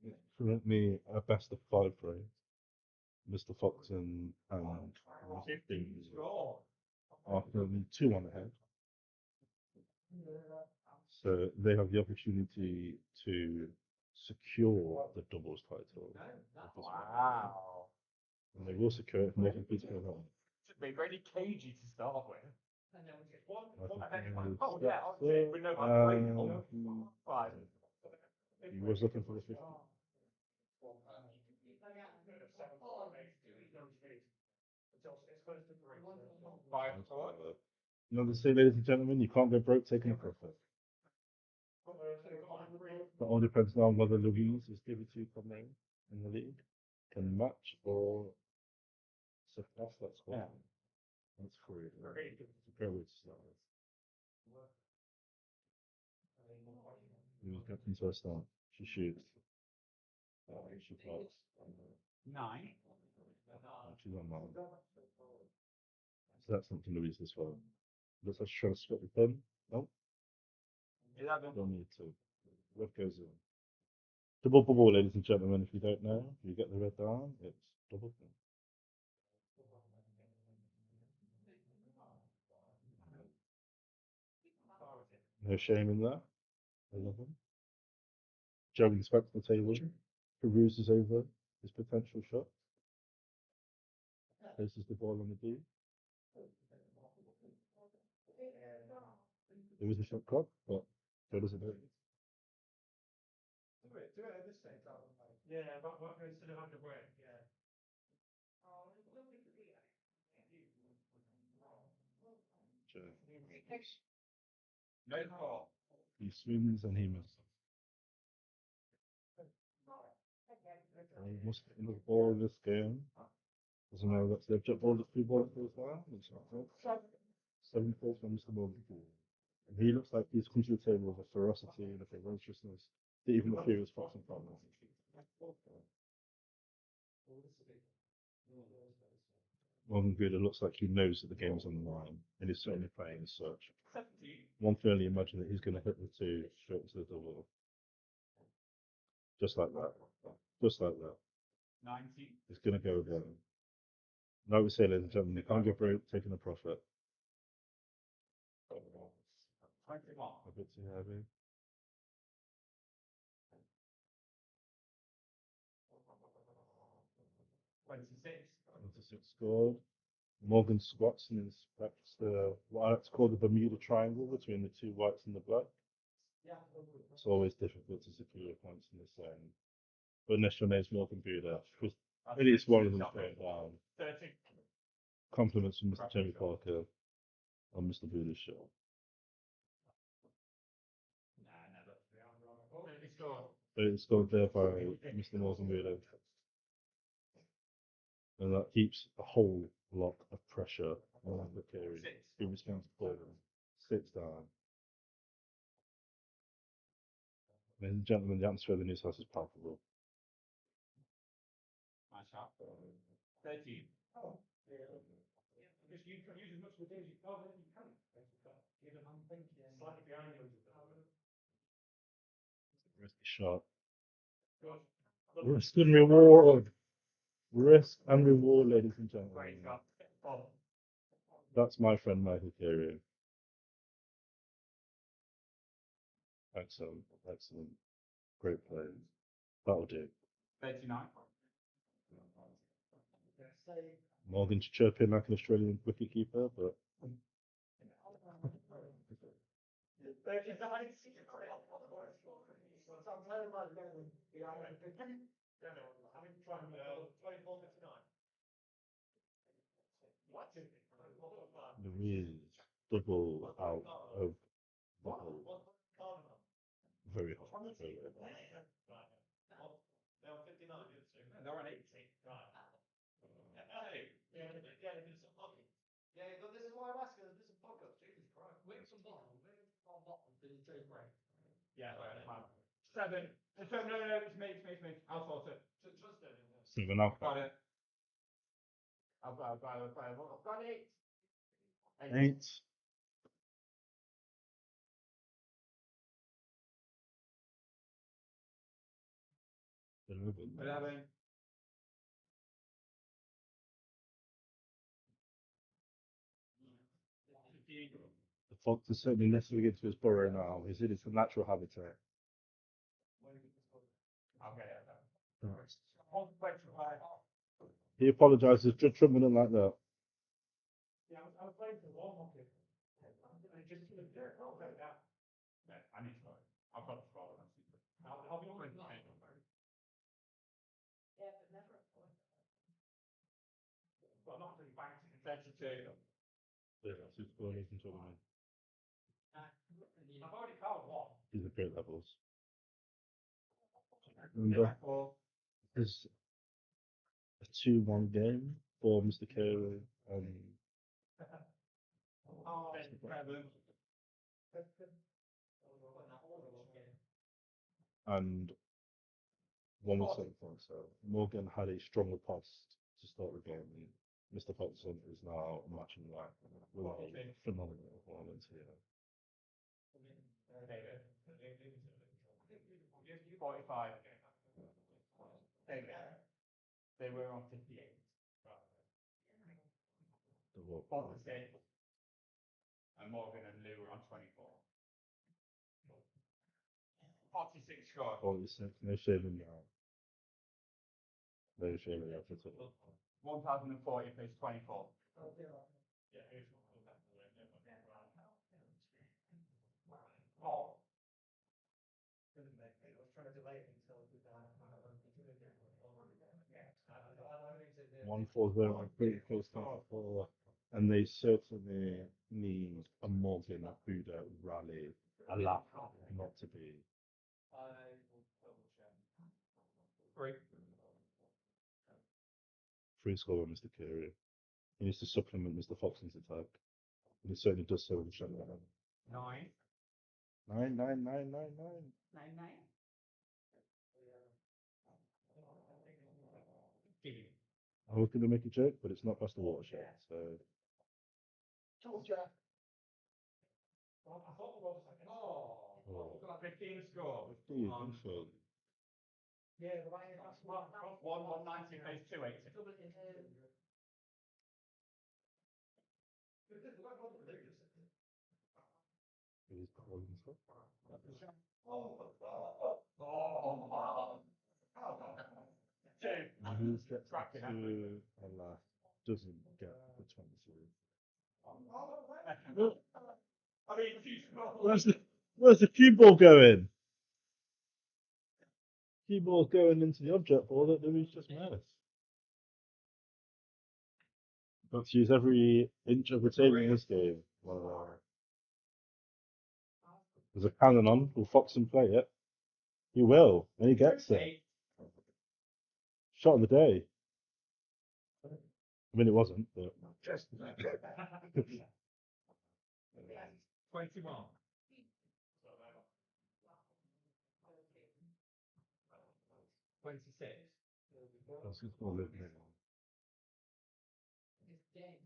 It's currently a best of 5 frame. Mr. Foxen and Mr. Beans are currently 2-1 ahead. So they have the opportunity to secure the doubles title. Wow. And they will secure it if Morgan Pete's going on. Should be really cagey to start with. Oh, yeah, obviously, we know about he was looking for the 50. You know, they say, ladies and gentlemen, you can't go broke taking a profit. But all depends now on whether Louise is able to come in the league. can match or surpass that score. Yeah. That's great. It's a great way to start. Who's captain first start? She shoots. She pots. 9. She's on mine. So that's something Louise as well. Looks like she's trying to split the pin. Nope. 11. Don't need to. Red goes in. Double bubble, ladies and gentlemen. If you don't know, you get the red down, it's double pin. No shame in that. 11. Joe inspects the table, peruses over his potential shot, places the ball on the D. There is a shot clock, but Joe doesn't know. Do it at this stage. Yeah, but instead of having to wait, yeah. Joe. No call. He swings and he misses. Must get another ball in this game. Doesn't know that they've just balled the 3 balls so far. Looks like that. 7 balls from Mr. Morgan. And he looks like he's come to the table with a ferocity and a ferociousness that even the fear is Fox and Fox. Morgan Buda looks like he knows that the game's on the line and he's certainly playing as such. 17. One can only imagine that he's going to hit the 2 straight into the double. Just like that. Just like that. 19. It's going to go again. Like we say, ladies and gentlemen, you can't get broke taking a profit. 21. A bit too heavy. 26. 26 scored. Morgan squats and inspects what I like to call the Bermuda Triangle between the 2 whites and the black. It's always difficult to secure points in this zone. But unless your name's Morgan Buda, it is one of them going down. 30. Compliments from Mr. Jamie Parker on Mr. Buda's show. Nah, never. But it's scored there by Mr. Morgan Buda. And that keeps a whole lot of pressure on the Carey, who responds for them. 6 down. Ladies and gentlemen, the atmosphere of the news house is palpable. Nice shot. 13. Just use as much of the day as you can. Slightly behind you. Risky shot. Good. Risk and reward. Risk and reward, ladies and gentlemen. Great shot. 4. That's my friend Michael Carey. Excellent, excellent. Great play. That'll do. 39. Morgan to chirp in like an Australian wicketkeeper, but 39. Louise double out of the hole. Very hot. Very hot. They're on 8. Yeah, but this is why I'm asking. This is a podcast. Jesus Christ. Where's some bottom? Yeah, 7. No, it's me. I'll sort it. 7 out. Got it. I've got it. 8. Eleven. 11. The fox is certainly nestling into his burrow now. Is it its natural habitat? He apologises. Judge Trump didn't like that. Yeah, I was playing for one hockey. I need to go. I've got to follow that. I'll be honest. Well, not really back to 32. Yeah, super cool, ladies and gentlemen. I've already found one. These are great levels. Remember, a 2-1 game for Mr. Carey and and 1 was 7 points. So Morgan had a stronger pass to start the game. And Mr. Foxon is now matching that with a phenomenal performance here. 45. They were on 58. The Wolf. 46. And Morgan and Lou were on 24. 46 score. 46. No shaving now. No shaving at all. 1040 plays 24. Oh. 1-4-0 pretty close to 4, and they certainly need a Morgan Buddha rally, a lap not to be. Free score by Mr. Curry. He needs to supplement Mr. Foxton's attack, and he certainly does so with the shutdown. 9. 9, 9, 9, 9, 9. 9-9. I was going to make a joke, but it's not past the watershed, so. Told you. I thought it was like, oh, got 15 score. 15, info. Yeah, the way that's what. 190 plays 280. It is calling stuff. Who gets Cracking to up. and doesn't get the 22. I mean, Where's the cue ball going? Cue ball's going into the object ball that Louis just missed. Got to use every inch of the table in this game. There's a cannon on. Will Foxton play it? He will, and he gets it. Shot of the day. I mean, it wasn't, but. 21. 26.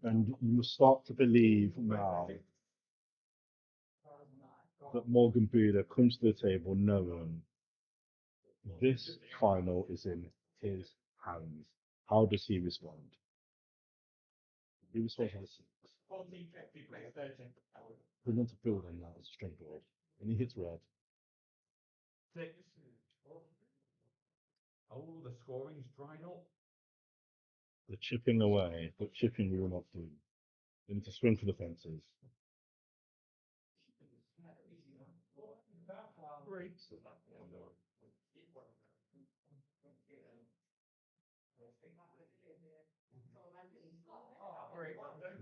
And you start to believe now that Morgan Buda comes to the table knowing this final is in his hands. How does he respond? He responds with a 6. 1450 plays 13. We're going to build on that as a string board. And he hits red. 6. Oh, the scoring's dried up. The chipping away, but chipping we will not do. We need to swing for the fences. 3.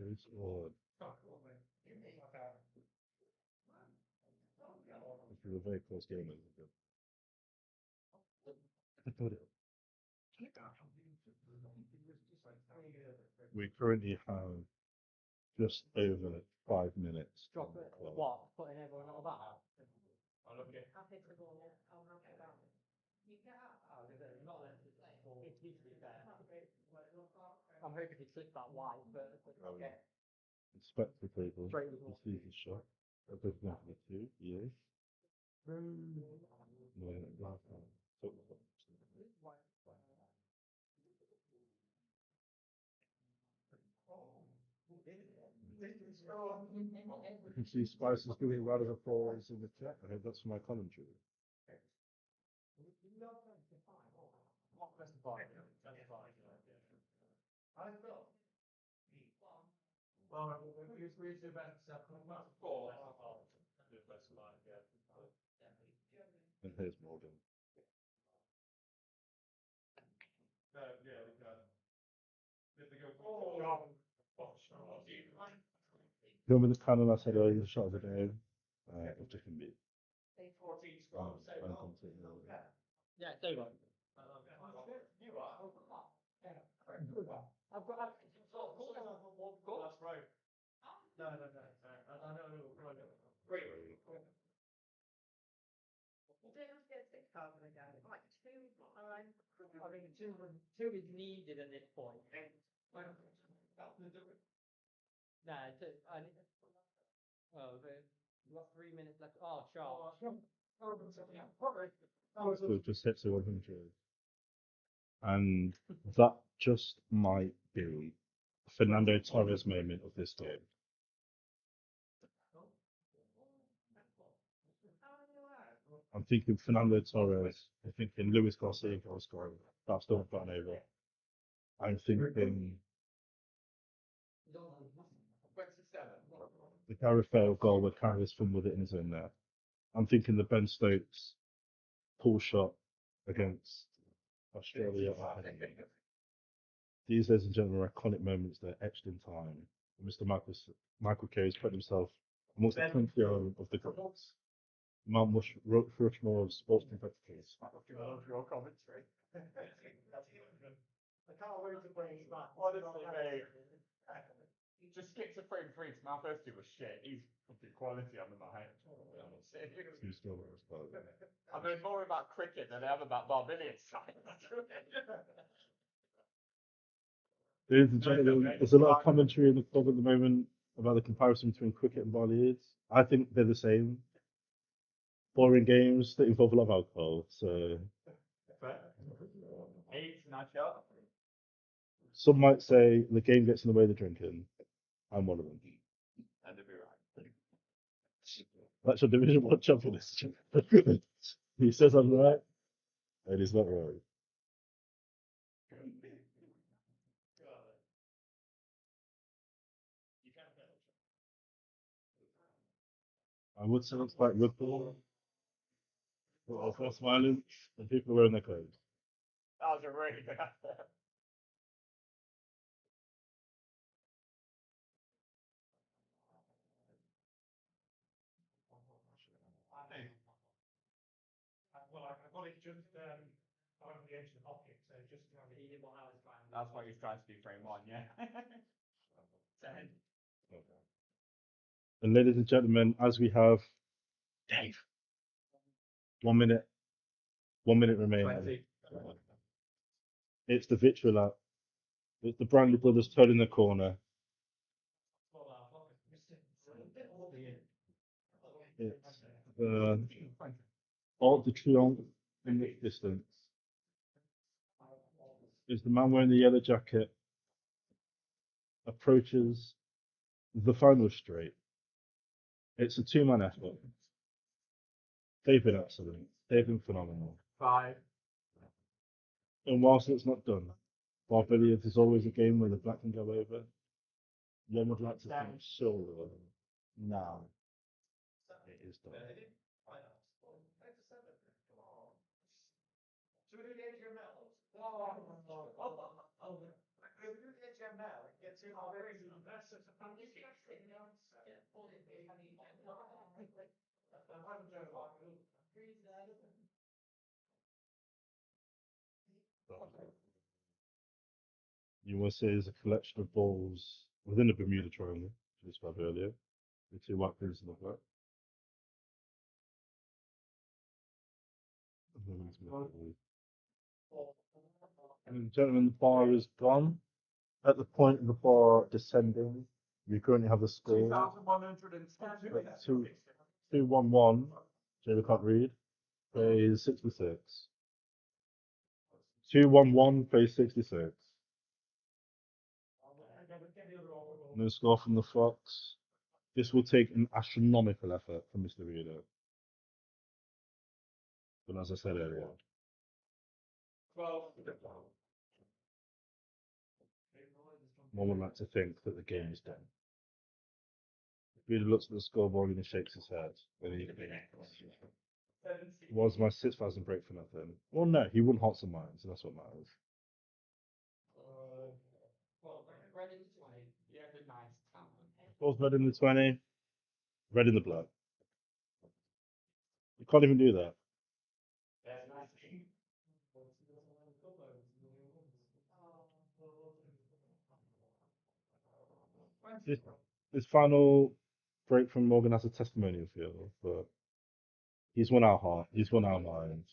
Who scored? This was a very close game, isn't it? We currently have just over 5 minutes. Drop it. What? Putting everyone on that? I'll look at I'll take the ball. I'll knock it down. You get out. I'm hoping he slipped that wide, but okay. Inspect the table. Straight with He sees the shot. That goes down to the 2. Yes. No, last time. You can see Spice is giving a lot of applause in the chat. I hope that's for my commentary. Well, we do about 4. And here's Morgan. Yeah, we can. If they go, Remember the cannon I said earlier, the shot of the day? It just can be. 14 scores. Yeah, so what? You are. I've got. That's right. No. I know. Great. You don't have to get 6 cards in a game. Like 2 fine. I mean, two is needed at this point. No, we've got 3 minutes left. Oh, sharp. So it just hits a 100. And that just might be Fernando Torres' moment of this game. I'm thinking Fernando Torres. I'm thinking Luis Garcia goal scoring. That's still gone over. I'm thinking the Gareth Bale goal where Carlos fun with it in his own net. I'm thinking the Ben Stokes pull shot against Australia. These, ladies and gentlemen, are iconic moments that are etched in time. Mr. Michael Carey's put himself amongst the pantheon of the gods. Mount Rushmore of sports competitors. Your commentary. I can't wait to bring it back. Honestly, mate. Just skip to frame 3 because my first two was shit. He's fucking quality under my head. I've heard more about cricket than I have about Billiards. Ladies and gentlemen, there's a lot of commentary in the club at the moment about the comparison between cricket and Billiards. I think they're the same. Boring games that involve a lot of alcohol. So some might say the game gets in the way of the drinking. I'm one of them. And it'll be right. That's your Division 1 champion. He says I'm right, and he's not right. I would say it's quite good for first violence and people wearing their clothes. That was a really good effort. I've got it just over the edge of the pocket, so just to have it. That's why he's trying to do frame 1, yeah. 10. And ladies and gentlemen, as we have Dave, 1 minute remaining. 20. It's the victory lap. It's the Brandy brothers turning the corner. It's the Arc de Triomphe in the distance. Is the man wearing the yellow jacket approaches the final straight. It's a 2-man effort. They've been excellent. They've been phenomenal. 5. And whilst it's not done, Bar Billiards is always a game where the black can go over. One would like to think, surely, now it is done. Should we do the AGM now? Should we do the AGM now? Get 2 more rings. You will see is a collection of balls within a Bermuda triangle, as described earlier, with 2 white pins in the black. And gentlemen, the bar is gone. At the point of the bar descending, we currently have the score 2,110. 2-1-1. Jamie can't read. Phase 66. 2-1-1, phase 66. No score from the Fox. This will take an astronomical effort from Mr. Reader. But as I said earlier, 12. one would like to think that the game is done. Reader looks at the scoreboard and he shakes his head. And he was my 6,000 break for nothing. Well, no, he won hearts and minds, and that's what matters. Red in the 20. Yeah, the nice talent. Fourth red in the 20, red in the blood. You can't even do that. this this final break from Morgan has a testimonial feel, but he's won our heart. He's won our mind.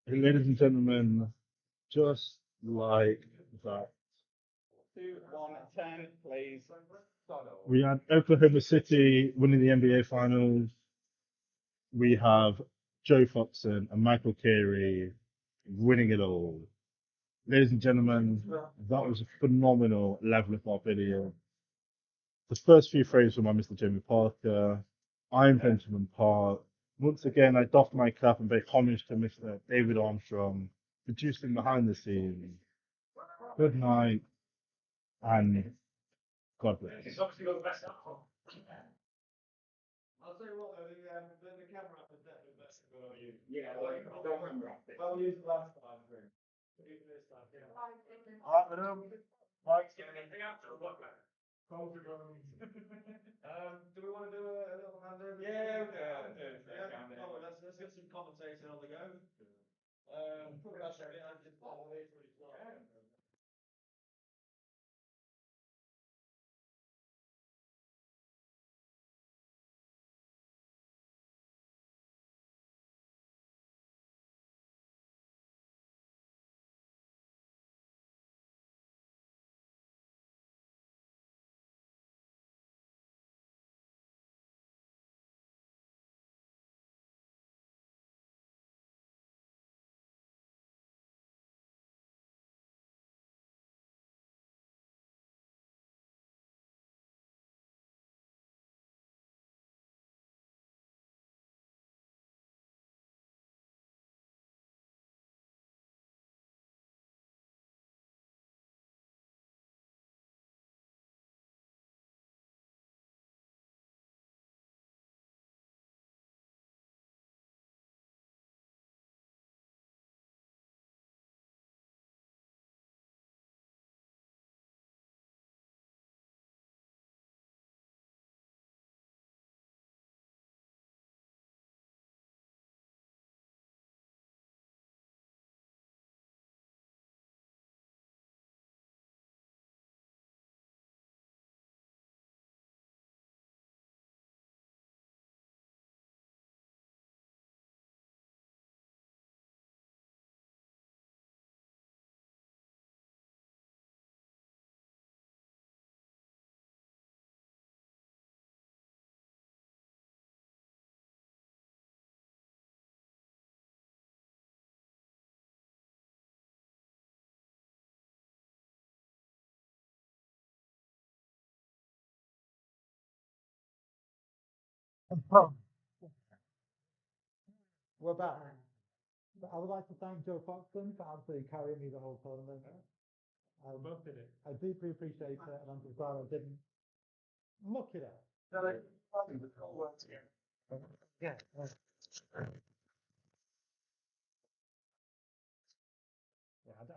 And ladies and gentlemen, just like that, 2, 1, 10, please. we had Oklahoma City winning the NBA Finals. We have Joe Foxon and Michael Carey winning it all. Ladies and gentlemen, that was a phenomenal level of our video. The first few frames were by Mr. Jamie Parker. I'm Benjamin Park. Once again, I doff my cap and pay homage to Mr. David Armstrong, producing behind the scenes. Good night and God bless. I'll tell you what, the camera app is definitely better than you. Yeah, don't remember. Well, we used it last time, I think. Even this time, yeah. Alright, Mike's getting anything out to what, man? Do we want to do a little handover? Yeah, let's get some commentating on the go. That's it. We're back. I would like to thank Joe Foxton for absolutely carrying me the whole tournament. Both did it. I deeply appreciate it, and I'm just glad I didn't muck it up. Yeah. Yeah, I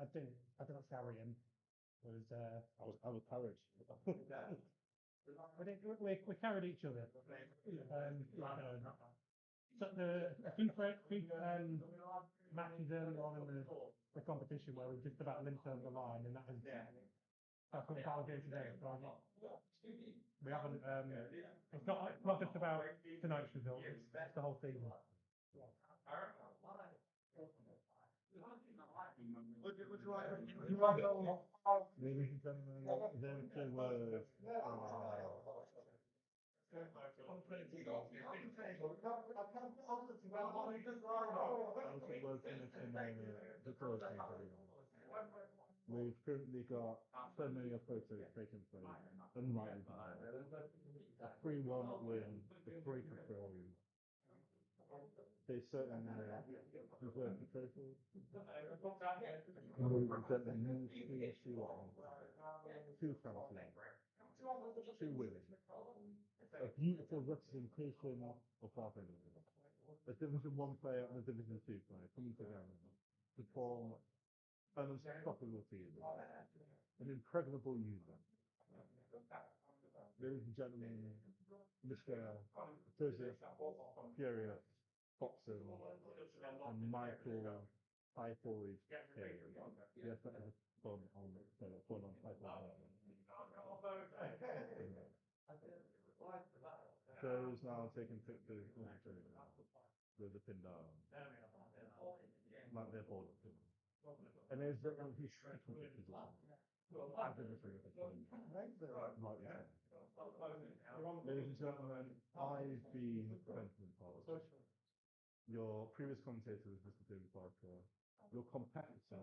didn't carry him. It was, I was Paris. we carried each other. So a few matches early on in the competition where we just about limped over the line, and that was game today. We haven't. It's not just about tonight's result. It's the whole season. Ladies and gentlemen, there was we've currently got so many photos taken place, unlikely a 3-1 win, the breaker throws. They certainly deserve the trophy. Ladies and gentlemen, two champions, two women, a beautiful representation of our feminism. A Division 1 player and a Division 2 player coming together to form an unstoppable team, an impregnable union. Ladies and gentlemen, Mr. Joseph Furious Foxon and Michael High Boys. Yes, that is fun on Python. Joe's now taking pictures with the pin down. Like they're bored. And there's he's taking pictures as well. I've never seen it before. Right, yeah. Ladies and gentlemen, I've been Benjamin Parker. Your previous commentator was Mr. David Parker. Your competitor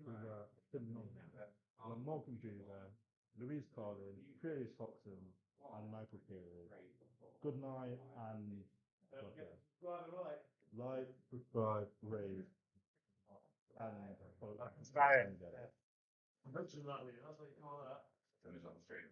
was phenomenal. Malcolm Jr., Louise Carlin, Piers Foxton, and Michael Carey. Good night and like, subscribe, rate, and follow. That's what you call that. Finish on the stream.